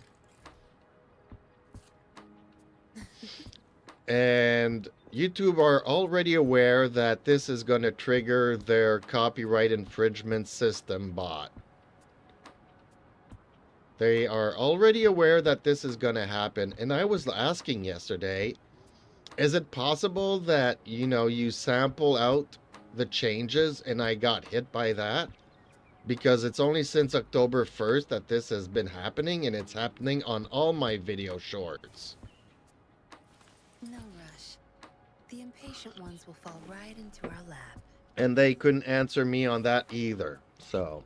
And YouTube are already aware that this is going to trigger their copyright infringement system bot. They are already aware that this is going to happen. And I was asking yesterday, is it possible that, you sample out the changes and I got hit by that? Because it's only since October 1st that this has been happening, and it's happening on all my video shorts. No rush. The impatient ones will fall right into our lap. And they couldn't answer me on that either, so.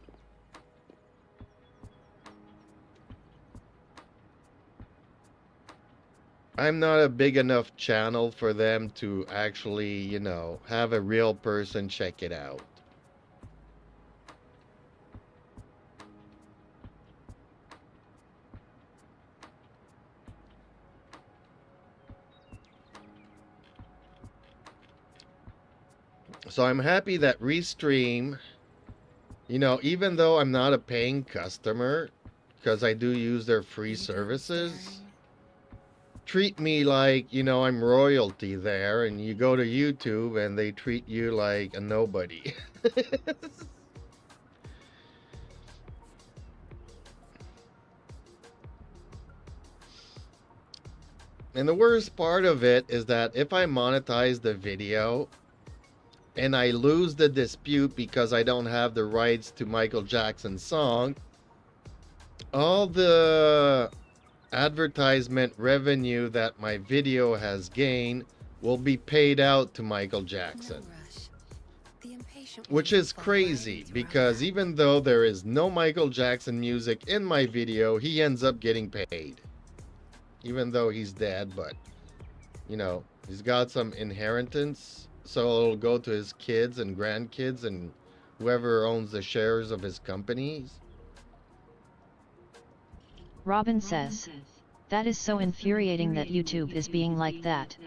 I'm not a big enough channel for them to actually, have a real person check it out. So I'm happy that Restream, even though I'm not a paying customer, because I do use their free services, treat me like, I'm royalty there, and you go to YouTube and they treat you like a nobody. And the worst part of it is that if I monetize the video and I lose the dispute because I don't have the rights to Michael Jackson's song, all the advertisement revenue that my video has gained will be paid out to Michael Jackson. Which is crazy, because even though there is no Michael Jackson music in my video, he ends up getting paid. Even though he's dead, but, he's got some inheritance. So it'll go to his kids and grandkids and whoever owns the shares of his companies. Robin says, that is so infuriating that YouTube is being like that.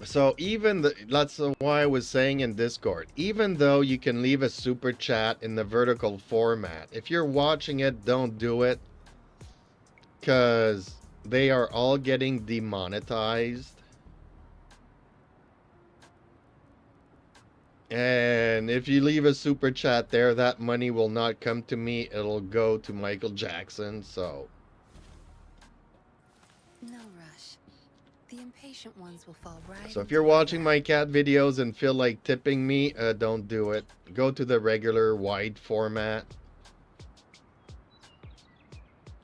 So that's why I was saying in Discord, even though you can leave a super chat in the vertical format, if you're watching it, don't do it, because they are all getting demonetized. And if you leave a super chat there, that money will not come to me, it'll go to Michael Jackson, so. No rush. The impatient ones will fall right. So if you're watching my cat videos and feel like tipping me, don't do it. Go to the regular wide format.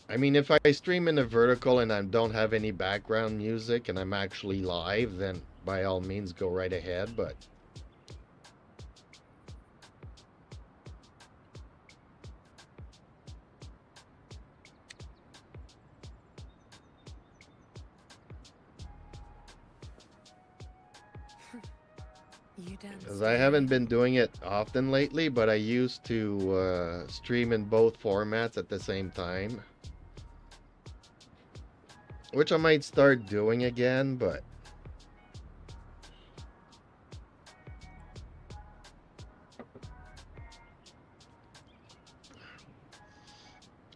I mean, if I stream in a vertical and I don't have any background music and I'm actually live, then by all means go right ahead, but because I haven't been doing it often lately, but I used to stream in both formats at the same time. Which I might start doing again, but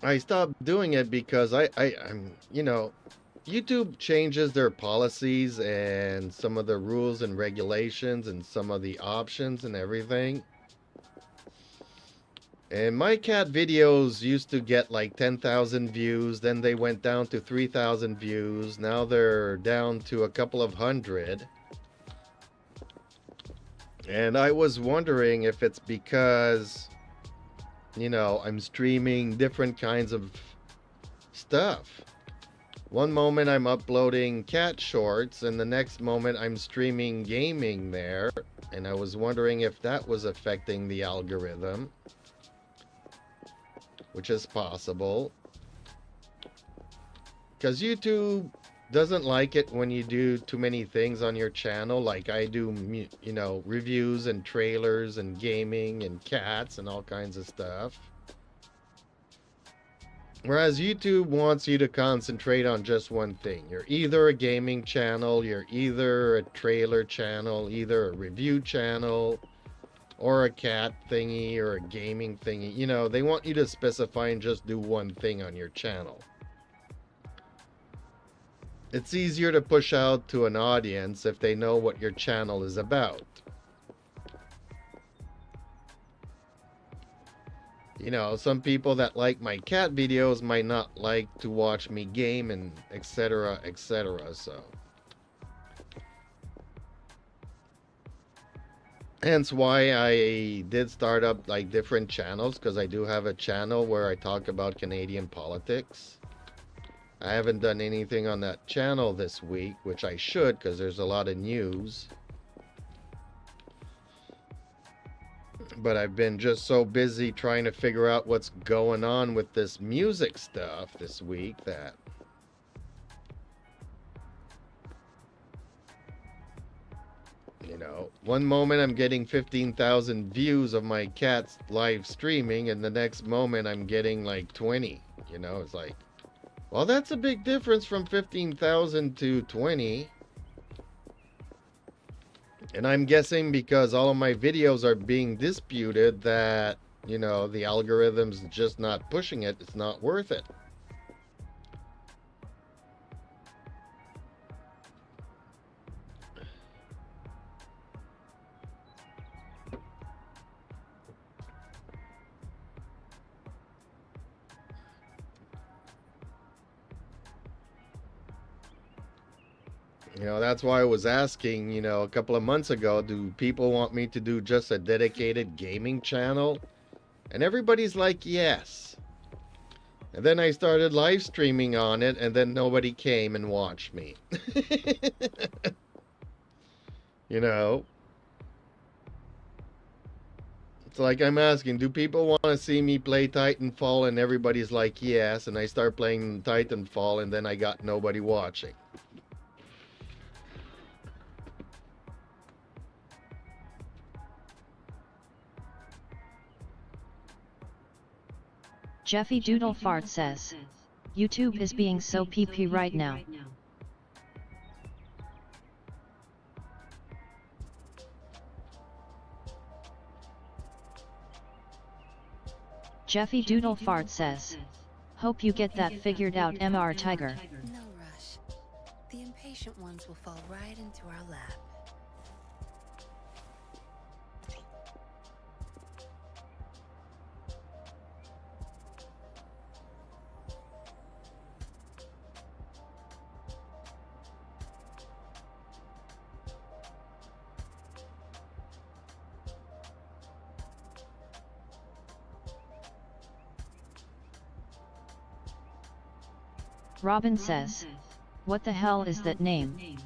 I stopped doing it because I'm, YouTube changes their policies and some of the rules and regulations and some of the options and everything. And my cat videos used to get like 10,000 views, then they went down to 3,000 views, now they're down to a couple of hundred. And I was wondering if it's because, I'm streaming different kinds of stuff. One moment I'm uploading cat shorts, and the next moment I'm streaming gaming there. And I was wondering if that was affecting the algorithm, which is possible. Because YouTube doesn't like it when you do too many things on your channel. Like I do, you know, reviews and trailers and gaming and cats and all kinds of stuff. Whereas YouTube wants you to concentrate on just one thing. You're either a gaming channel, you're either a trailer channel, either a review channel, or a cat thingy, or a gaming thingy. You know, they want you to specify and just do one thing on your channel. It's easier to push out to an audience if they know what your channel is about. You know, some people that like my cat videos might not like to watch me game and etc, etc, so. Hence why I did start up like different channels, because I do have a channel where I talk about Canadian politics. I haven't done anything on that channel this week, which I should, because there's a lot of news. But I've been just so busy trying to figure out what's going on with this music stuff this week that... You know, one moment I'm getting 15,000 views of my cat's live streaming, and the next moment I'm getting like 20. You know, it's like... Well, that's a big difference from 15,000 to 20. And I'm guessing because all of my videos are being disputed that, you know, the algorithm's just not pushing it. It's not worth it. You know, that's why I was asking, you know, a couple of months ago, do people want me to do just a dedicated gaming channel? And everybody's like, yes. And then I started live streaming on it, and then nobody came and watched me. You know? It's like I'm asking, do people want to see me play Titanfall? And everybody's like, yes. And I start playing Titanfall, and then I got nobody watching. Jeffy Doodle Fart says, YouTube is being so PP right now. Jeffy Doodle Fart says, hope you get that figured out, MR Tiger. No rush. The impatient ones will fall right into our lap. Robin says, what the hell is that name?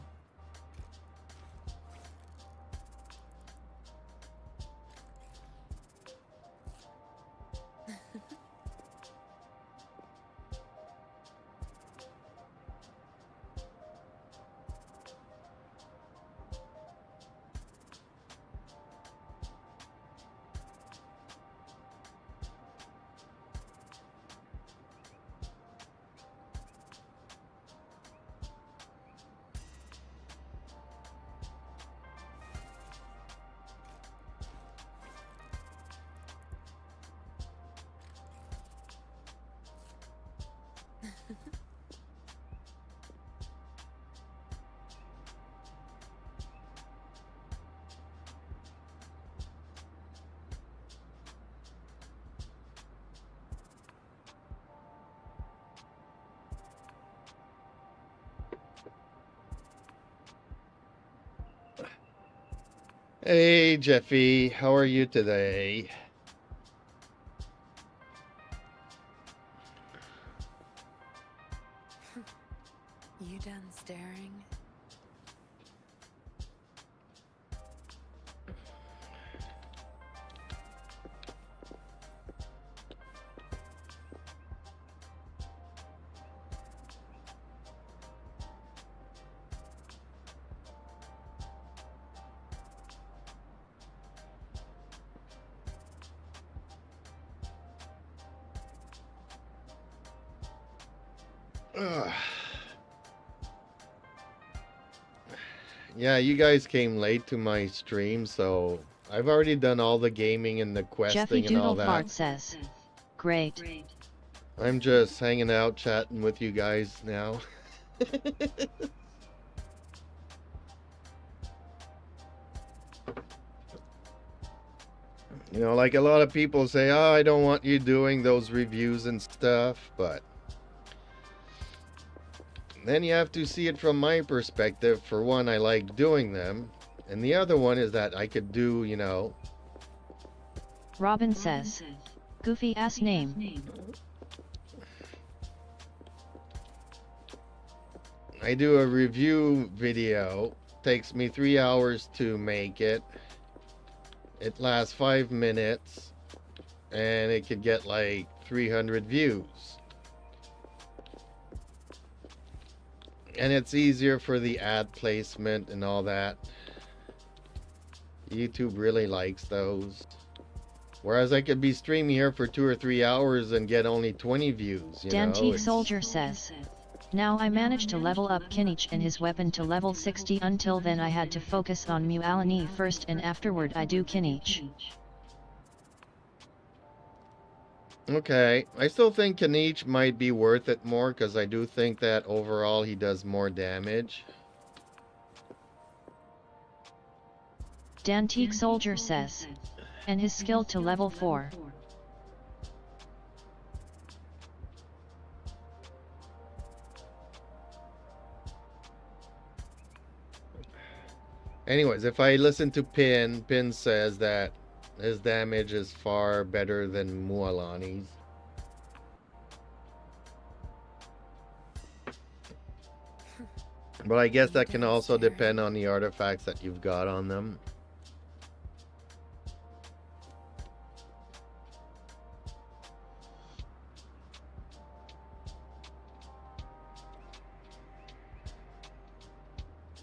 Hey, Jeffy, how are you today? Ugh. Yeah, you guys came late to my stream, so I've already done all the gaming and the Jeffy questing and all Doodle that. Fart says, great. I'm just hanging out, chatting with you guys now. You know, like a lot of people say, oh, I don't want you doing those reviews and stuff, but then you have to see it from my perspective. For one, I like doing them, and the other one is that I could do, you know. Robin says, goofy ass name. I do a review video, takes me 3 hours to make it. It lasts 5 minutes, and it could get like 300 views. And it's easier for the ad placement and all that. YouTube really likes those. Whereas I could be streaming here for 2 or 3 hours and get only 20 views, you know? Dantique Soldier says, now I managed to level up Kinich and his weapon to level 60. Until then I had to focus on Mualani first and afterward I do Kinich. Okay, I still think Kanich might be worth it more because I do think that overall he does more damage. Dantique Soldier says, and his skill to level 4. Anyways, if I listen to Pin says that his damage is far better than Mualani's. But I guess that can also depend on the artifacts that you've got on them.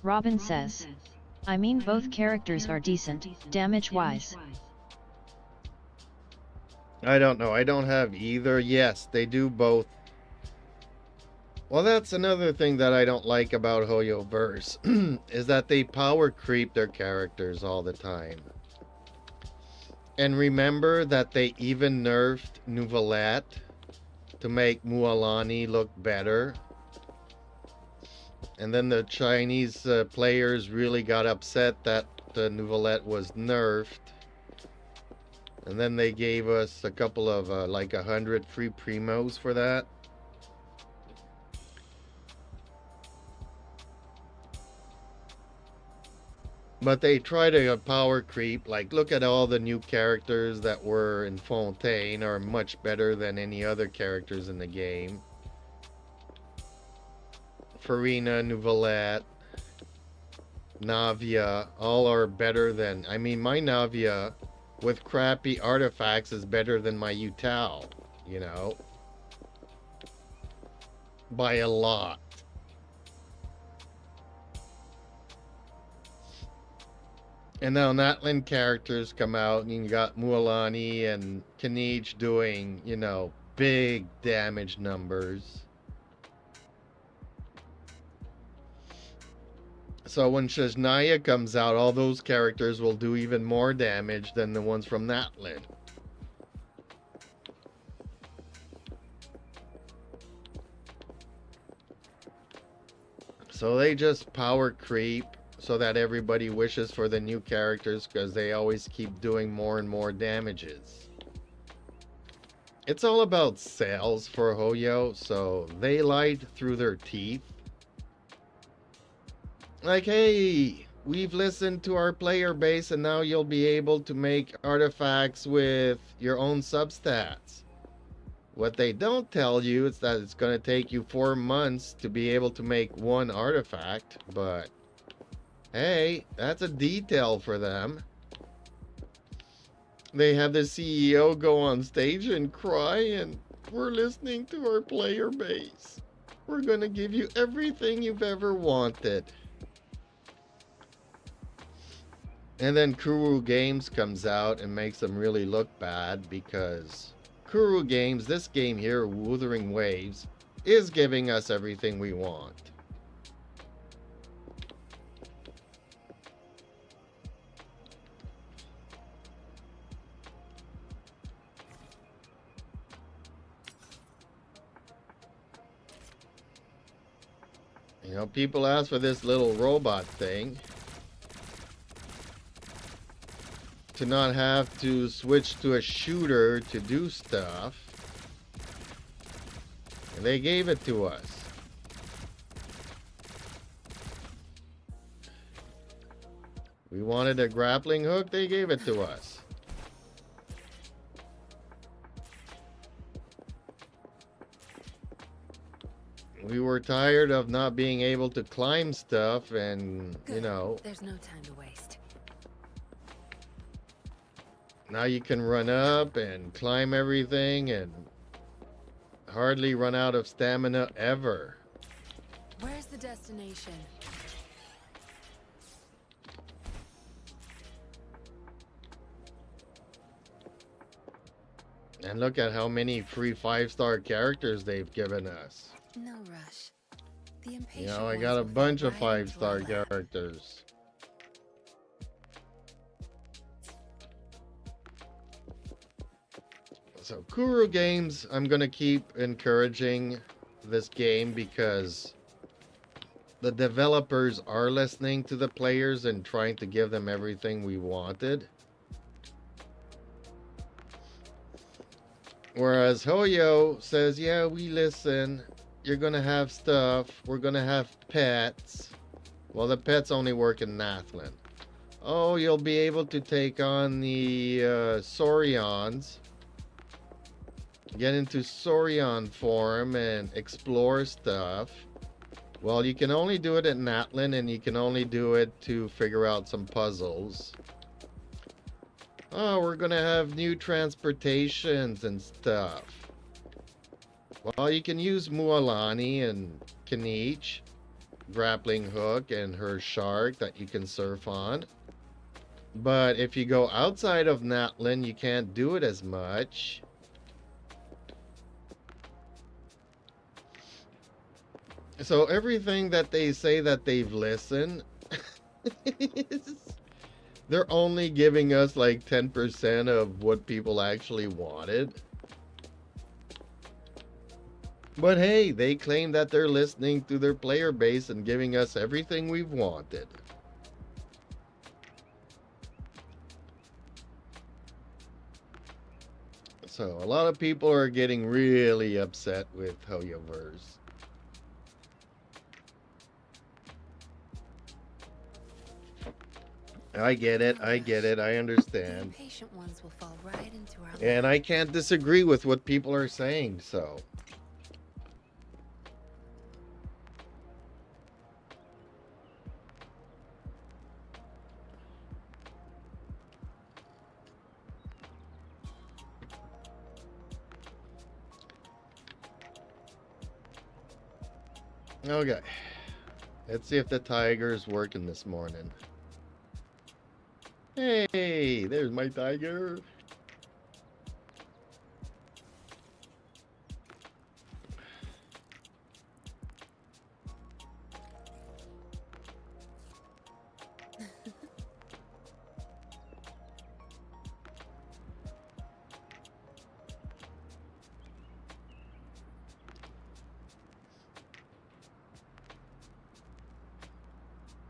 Robin says, I mean both characters are decent, damage-wise. I don't know. I don't have either. Yes, they do both. Well, that's another thing that I don't like about Hoyoverse, is that they power creep their characters all the time. And remember that they even nerfed Nouvellette to make Mualani look better. And then the Chinese players really got upset that the Nouvellette was nerfed. And then they gave us a couple of, like 100 free primos for that. But they try to power creep. Like, look at all the new characters that were in Fontaine are much better than any other characters in the game. Farina, Nouvellette, Navia, all are better than... I mean, my Navia with crappy artifacts is better than my Yutao, you know? By a lot. And now Natlan characters come out, and you got Mualani and Kanich doing, you know, big damage numbers. So when Shajnaya comes out, all those characters will do even more damage than the ones from Natlan. So they just power creep so that everybody wishes for the new characters because they always keep doing more and more damages. It's all about sales for Hoyo, so they lied through their teeth. Like, hey, we've listened to our player base and now you'll be able to make artifacts with your own substats. What they don't tell you is that it's going to take you 4 months to be able to make one artifact, but hey, that's a detail for them. They have the CEO go on stage and cry, and we're listening to our player base. We're going to give you everything you've ever wanted. And then Kuru Games comes out and makes them really look bad because Kuru Games, this game here, Wuthering Waves, is giving us everything we want. You know, people ask for this little robot thing to not have to switch to a shooter to do stuff. And they gave it to us. We wanted a grappling hook, they gave it to us. We were tired of not being able to climb stuff and, you know, There's no time to waste. now you can run up and climb everything and hardly run out of stamina ever. Where's the destination? And look at how many free 5-star characters they've given us. No rush. The impatient You know, I ones got a will fall bunch of right into 5-star our lap. characters. So Kuru Games, I'm gonna keep encouraging this game because the developers are listening to the players and trying to give them everything we wanted. Whereas Hoyo says, yeah, we listen. You're gonna have stuff. We're gonna have pets. Well, the pets only work in Nathlin. Oh, you'll be able to take on the Saurians. Get into Saurian form and explore stuff. Well, you can only do it at Natlin, and you can only do it to figure out some puzzles. Oh, we're gonna have new transportations and stuff. Well, you can use Mualani and Kinich, grappling hook, and her shark that you can surf on. But if you go outside of Natlin, you can't do it as much. So everything that they say that they've listened, they're only giving us like 10% of what people actually wanted. But hey, they claim that they're listening to their player base and giving us everything we've wanted. So a lot of people are getting really upset with Hoyoverse. I get it, I The understand. impatient ones will fall right into our And lap. I can't disagree with what people are saying, so. Okay. Let's see if the tiger's working this morning. Hey, there's my tiger.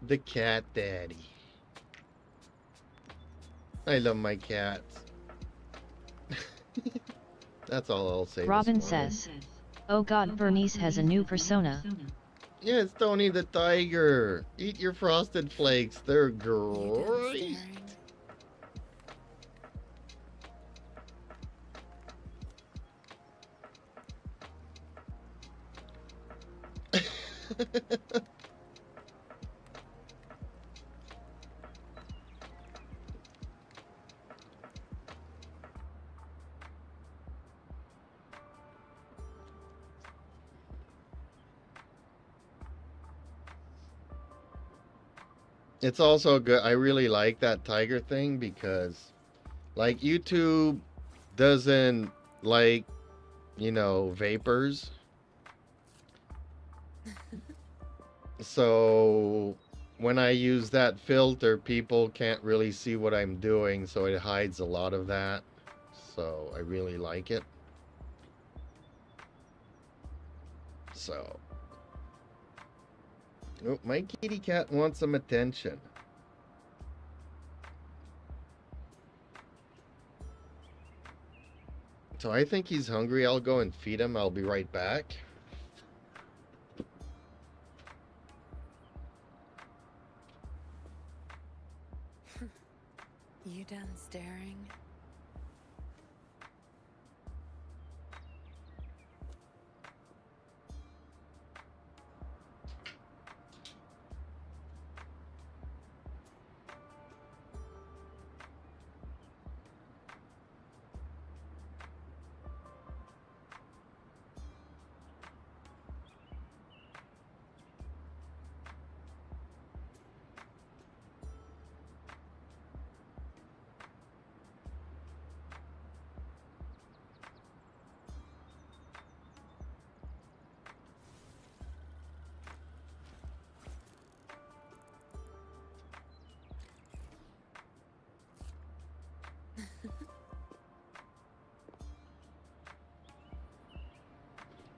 The cat daddy. I love my cats. That's all I'll say. Robin this morning. says, "Oh God, Bernice has a new persona." Yeah, it's Tony the Tiger. Eat your frosted flakes. They're You done great. staring? It's also good. I really like that tiger thing because, like, YouTube doesn't like, you know, vapors. So when I use that filter, people can't really see what I'm doing, so it hides a lot of that. So I really like it. So, oh, my kitty cat wants some attention. So I think he's hungry. I'll go and feed him. I'll be right back. You done staring?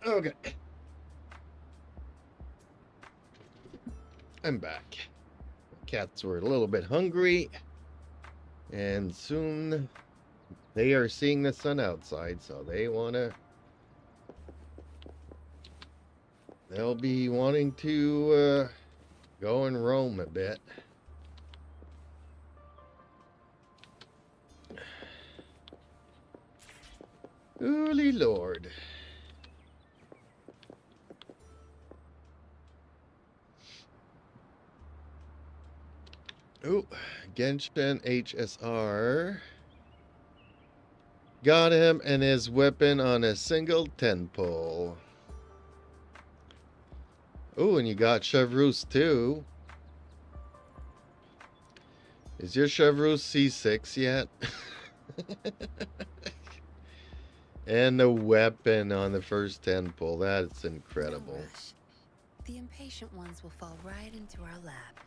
Okay. I'm back. Cats were a little bit hungry, and soon they are seeing the sun outside, so they'll be wanting to go and roam a bit. Holy Lord. Oh, Genshin HSR. Got him and his weapon on a single 10 pull. Oh, and you got Chevreuse too. Is your Chevreuse C6 yet? And the weapon on the first 10 pull. That's incredible. Don't rush. The impatient ones will fall right into our lap.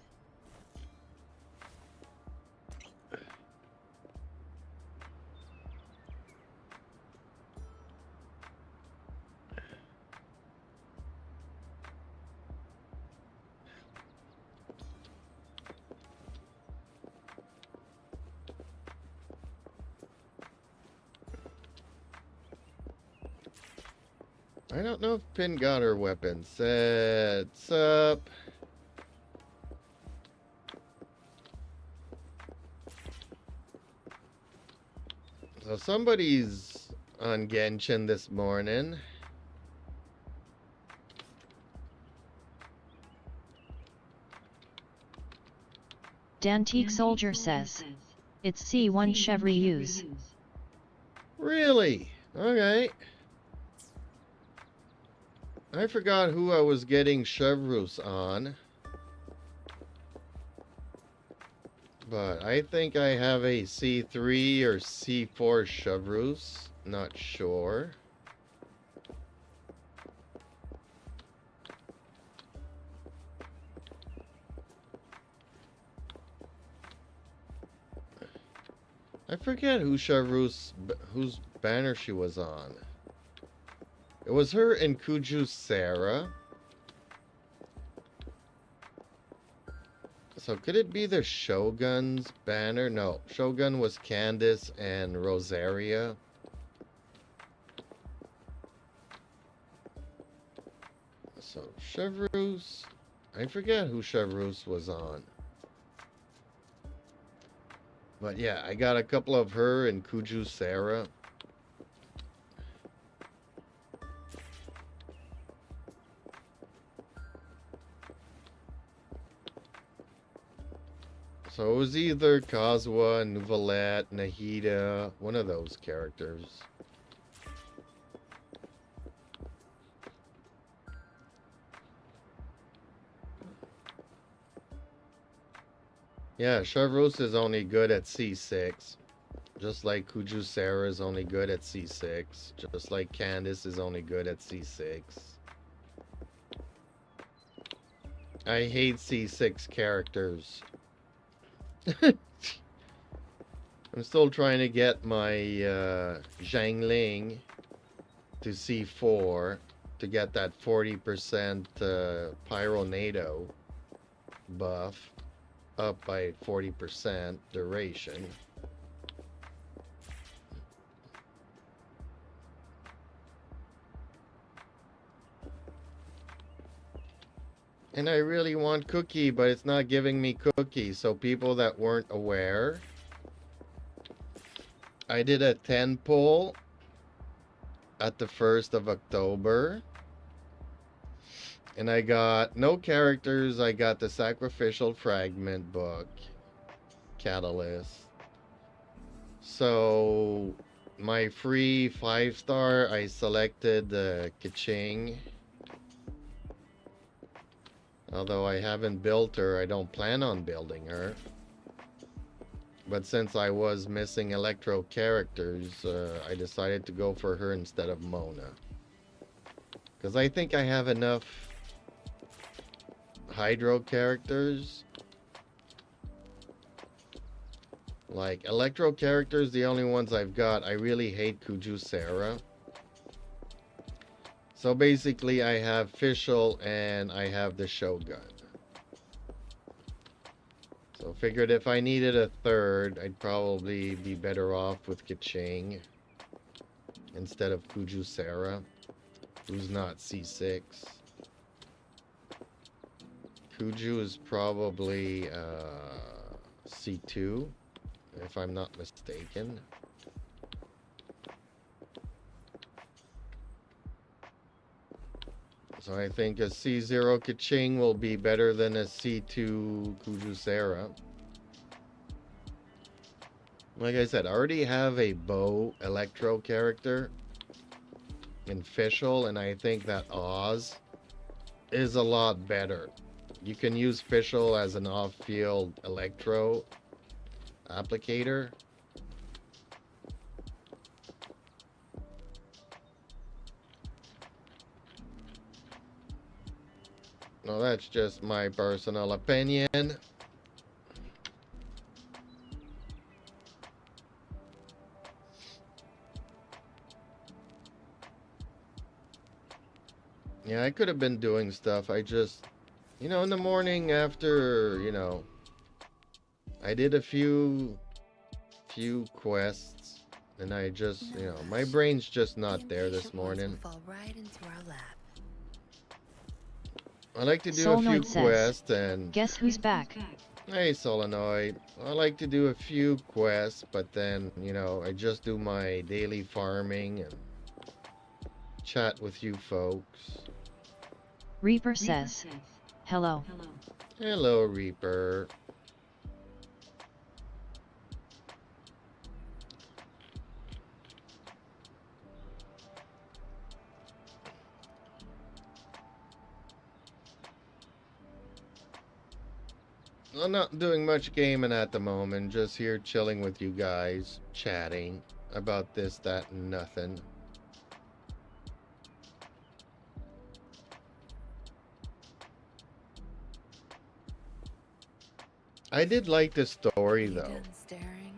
I don't know if Pin got her weapon. Sets up. So somebody's on Genshin this morning. Dantique Soldier says. It's C1 Chevreuse. Really? Okay. I forgot who I was getting Chevreuse on. But I think I have a C3 or C4 Chevreuse. Not sure. I forget who Chevreuse, whose banner she was on. It was her and Kuju Sarah. So could it be the Shogun's banner? No, Shogun was Candace and Rosaria. So Chevreuse, I forget who Chevreuse was on. But yeah, I got a couple of her and Kuju Sarah. So it was either Kazuha, Nuvalette, Nahida, one of those characters. Yeah, Chevreuse is only good at C6. Just like Kuju Sarah is only good at C6. Just like Candace is only good at C6. I hate C6 characters. I'm still trying to get my Zhangling to C4 to get that 40% Pyronado buff up by 40% duration. And I really want Cookie, but it's not giving me Cookie. So people that weren't aware, I did a 10 pull at the 1st of October. And I got no characters. I got the Sacrificial Fragment book, Catalyst. So my free 5-star, I selected the Kaching. Although I haven't built her, I don't plan on building her. But since I was missing Electro characters, I decided to go for her instead of Mona. Because I think I have enough Hydro characters. Like, Electro characters, the only ones I've got, I really hate Kuju Sarah. So basically, I have Fischl and I have the Shogun. So figured if I needed a third, I'd probably be better off with Kaching instead of Kuju Sarah, who's not C6. Kuju is probably C2, if I'm not mistaken. So I think a C0 Kaching will be better than a C2 Kuju Sarah. Like I said, I already have a Bow Electro character in Fischl, and I think that Oz is a lot better. You can use Fischl as an off-field Electro applicator. No, that's just my personal opinion. Yeah, I could have been doing stuff. I just, you know, in the morning after, you know, I did a few quests, and I just, you know, my brain's just not there this morning. Fall right into our lap. I like to do a few Solenoid says, quests and... Guess who's back? Hey, Solenoid. I like to do a few quests, but then, you know, I just do my daily farming and chat with you folks. Reaper says, hello. Hello, Reaper. I'm not doing much gaming at the moment, just here chilling with you guys, chatting about this, that, and nothing. I did like the story, You though. done staring?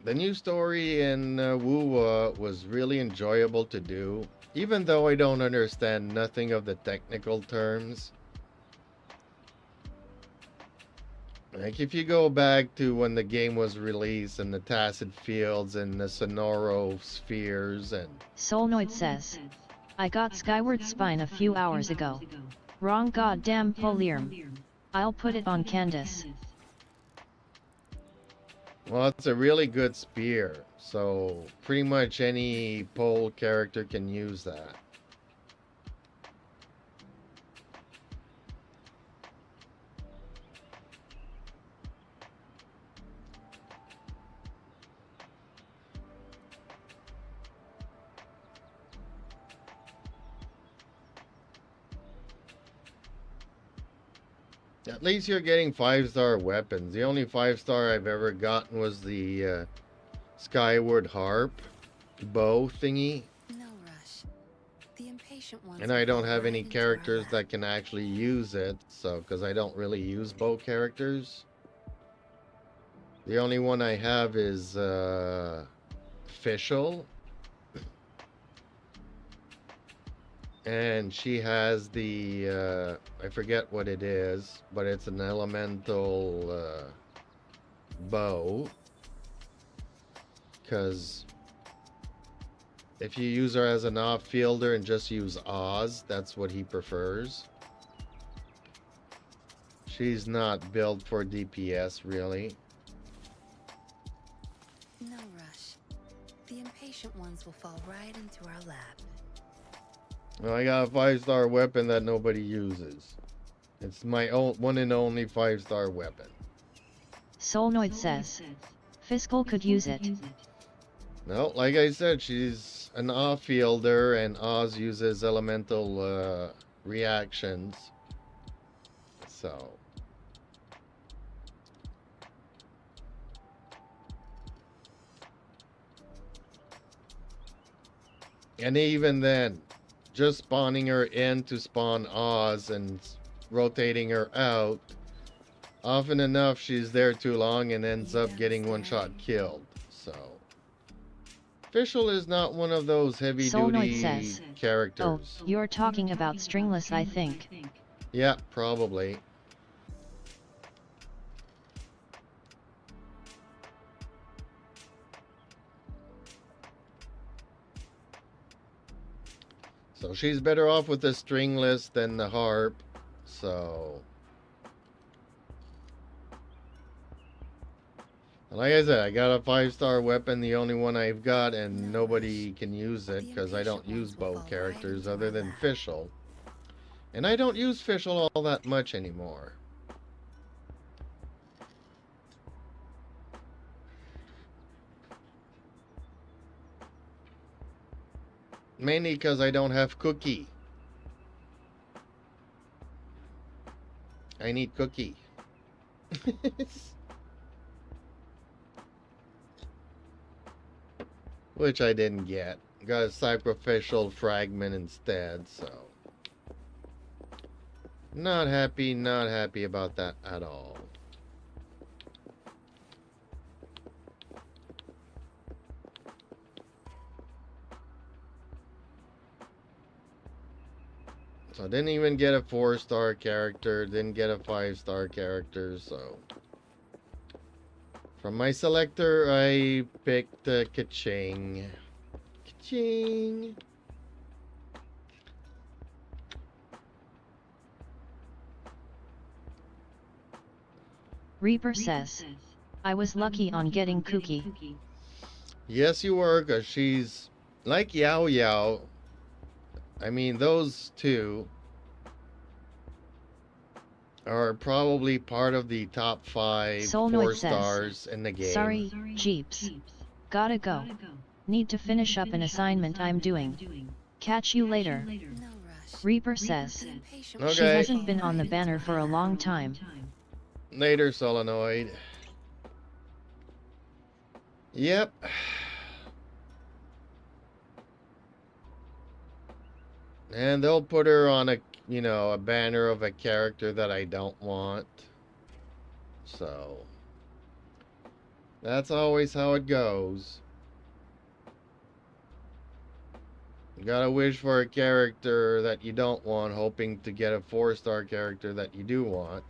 The new story in WuWa was really enjoyable to do, even though I don't understand nothing of the technical terms. Like, if you go back to when the game was released and the Tacit Fields and the Sonoro Spheres and... Solenoid says, I got Skyward Spine a few hours ago. Wrong goddamn Polyrm. I'll put it on Candace. Well, it's a really good spear, so pretty much any pole character can use that. At least you're getting 5-star weapons. The only 5-star I've ever gotten was the Skyward Harp bow thingy. No rush. impatient ones And I will don't fall have right any into our characters lap. that can actually use it, so because I don't really use bow characters. The only one I have is Fischl, and she has the I forget what it is, but it's an elemental bow. Because if you use her as an off-fielder and just use Oz, that's what he prefers. She's not built for DPS, really. No rush. The impatient ones will fall right into our lap. Well, I got a 5-star weapon that nobody uses. It's my own one and only 5-star weapon. Solnoid says. Fiscal could use it. No, like I said, she's an off-fielder, and Oz uses elemental reactions. So... And even then, just spawning her in to spawn Oz and rotating her out, often enough she's there too long and ends up getting one-shot killed. So, Fischl is not one of those heavy-duty says, characters. Oh, you're talking about stringless, I think. Yeah, probably. So she's better off with the stringless than the harp. So, like I said, I got a 5-star weapon, the only one I've got, and nobody can use it because I don't use bow characters other than Fischl. And I don't use Fischl all that much anymore. Mainly because I don't have Cookie. I need Cookie. Which I didn't get. Got a sacrificial fragment instead, so... Not happy about that at all. So I didn't even get a 4-star character, didn't get a 5-star character, so... From my selector, I picked Ka-ching. Ka-ching! Reaper says. I was lucky on getting Cookie. Yes, you were, because she's like Yao Yao. I mean, those two are probably part of the top 5 Solnoid 4 stars says, in the game. Sorry, Jeeps. Gotta go. Need to finish up an assignment I'm doing. Catch you later. No rush. Reaper says. The impatient Okay. She hasn't been on the banner for a long time. Later, Solenoid. Yep. And they'll put her on a, you know, a banner of a character that I don't want. So, that's always how it goes. You gotta wish for a character that you don't want, hoping to get a 4-star character that you do want.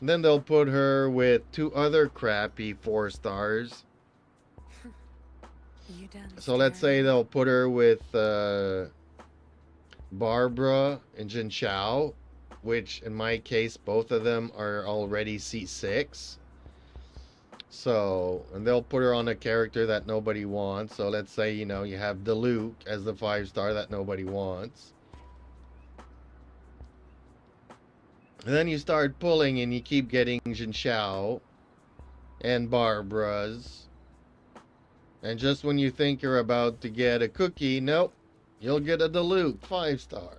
And then they'll put her with 2 other crappy 4 stars. You done So let's say they'll put her with Barbara and Jin Chao, which in my case both of them are already C6. So, and they'll put her on a character that nobody wants. So let's say, you know, you have Diluc as the 5-star that nobody wants. And then you start pulling and you keep getting Jin Chao and Barbara's. And just when you think you're about to get a Cookie, nope, you'll get a Diluc 5-star.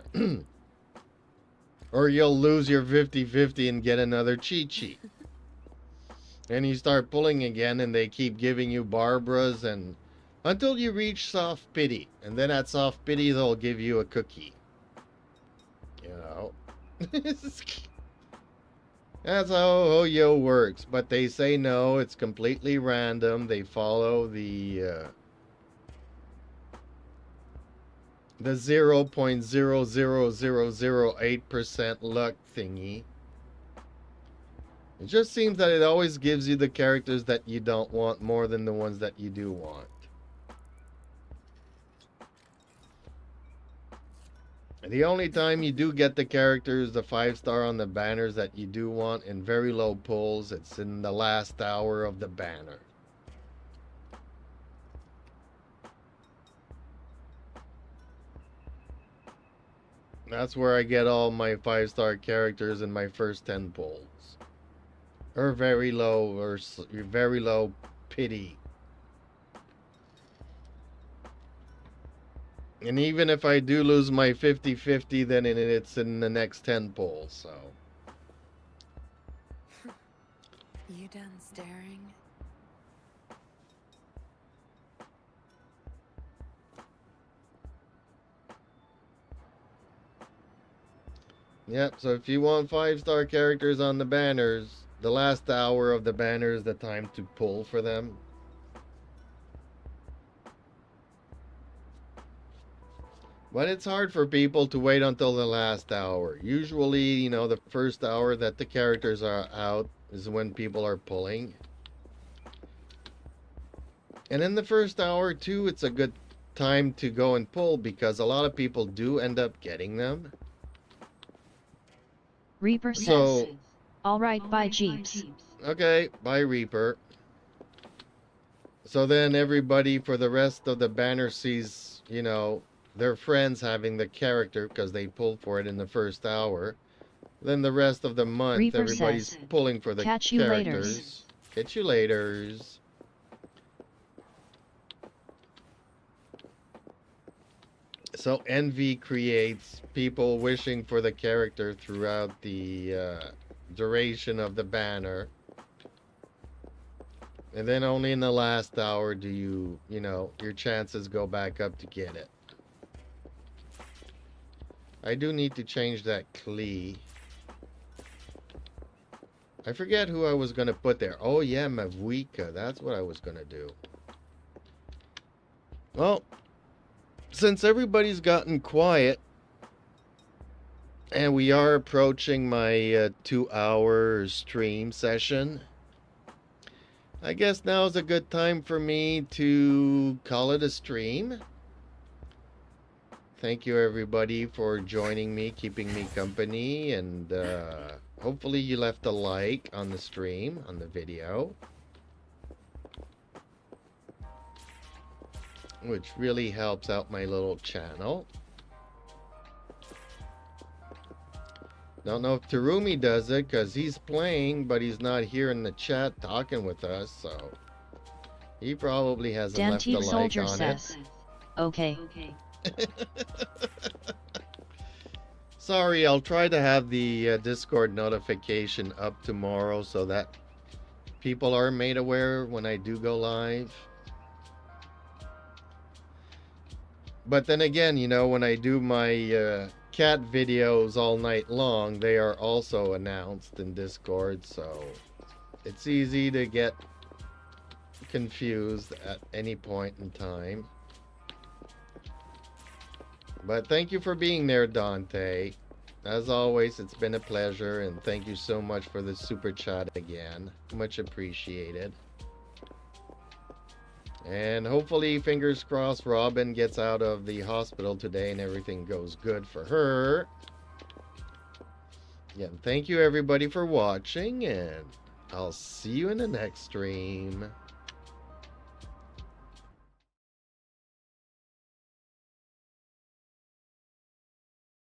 Or you'll lose your 50-50 and get another Chi-Chi. And you start pulling again and they keep giving you Barbara's and Until you reach soft pity. And then at soft pity, they'll give you a cookie. You know? That's how Ho-Yo works. But they say no, it's completely random. They follow the 0.00008% luck thingy. It just seems that it always gives you the characters that you don't want more than the ones that you do want. The only time you do get the characters, the 5-star on the banners that you do want in very low pulls, it's in the last hour of the banner. That's where I get all my 5-star characters in my first 10 pulls. Or very low pity. And even if I do lose my 50-50, then it's in the next 10 pulls, so. You done staring? Yep, so if you want 5-star characters on the banners, the last hour of the banner is the time to pull for them. But it's hard for people to wait until the last hour. Usually, you know, the first hour that the characters are out is when people are pulling. And in the first hour, too, it's a good time to go and pull because a lot of people do end up getting them. Reaper says, So, alright, bye Jeeps. okay, bye Reaper. So then everybody for the rest of the banner sees, you know, their friends having the character because they pulled for it in the first hour. Then the rest of the month, Reaper everybody's says, pulling for the catch you characters. Catch you laters. So envy creates people wishing for the character throughout the duration of the banner. And then only in the last hour do you know, your chances go back up to get it. I do need to change that Klee. I forget who I was going to put there. Oh yeah, Mavwika. That's what I was going to do. Well, since everybody's gotten quiet, and we are approaching my 2-hour stream session, I guess now is a good time for me to call it a stream. Thank you everybody for joining me, keeping me company, and hopefully you left a like on the stream, on the video, which really helps out my little channel. Don't know if Terumi does it because he's playing, but he's not here in the chat talking with us, so he probably hasn't left a Dante like Soldier on says, okay. Sorry, I'll try to have the Discord notification up tomorrow so that people are made aware when I do go live. But then again, you know, when I do my cat videos all night long, they are also announced in Discord, so it's easy to get confused at any point in time. But thank you for being there, Dante. As always, it's been a pleasure, and thank you so much for the super chat again. Much appreciated. And hopefully, fingers crossed, Robin gets out of the hospital today and everything goes good for her. Yeah, thank you everybody for watching, and I'll see you in the next stream.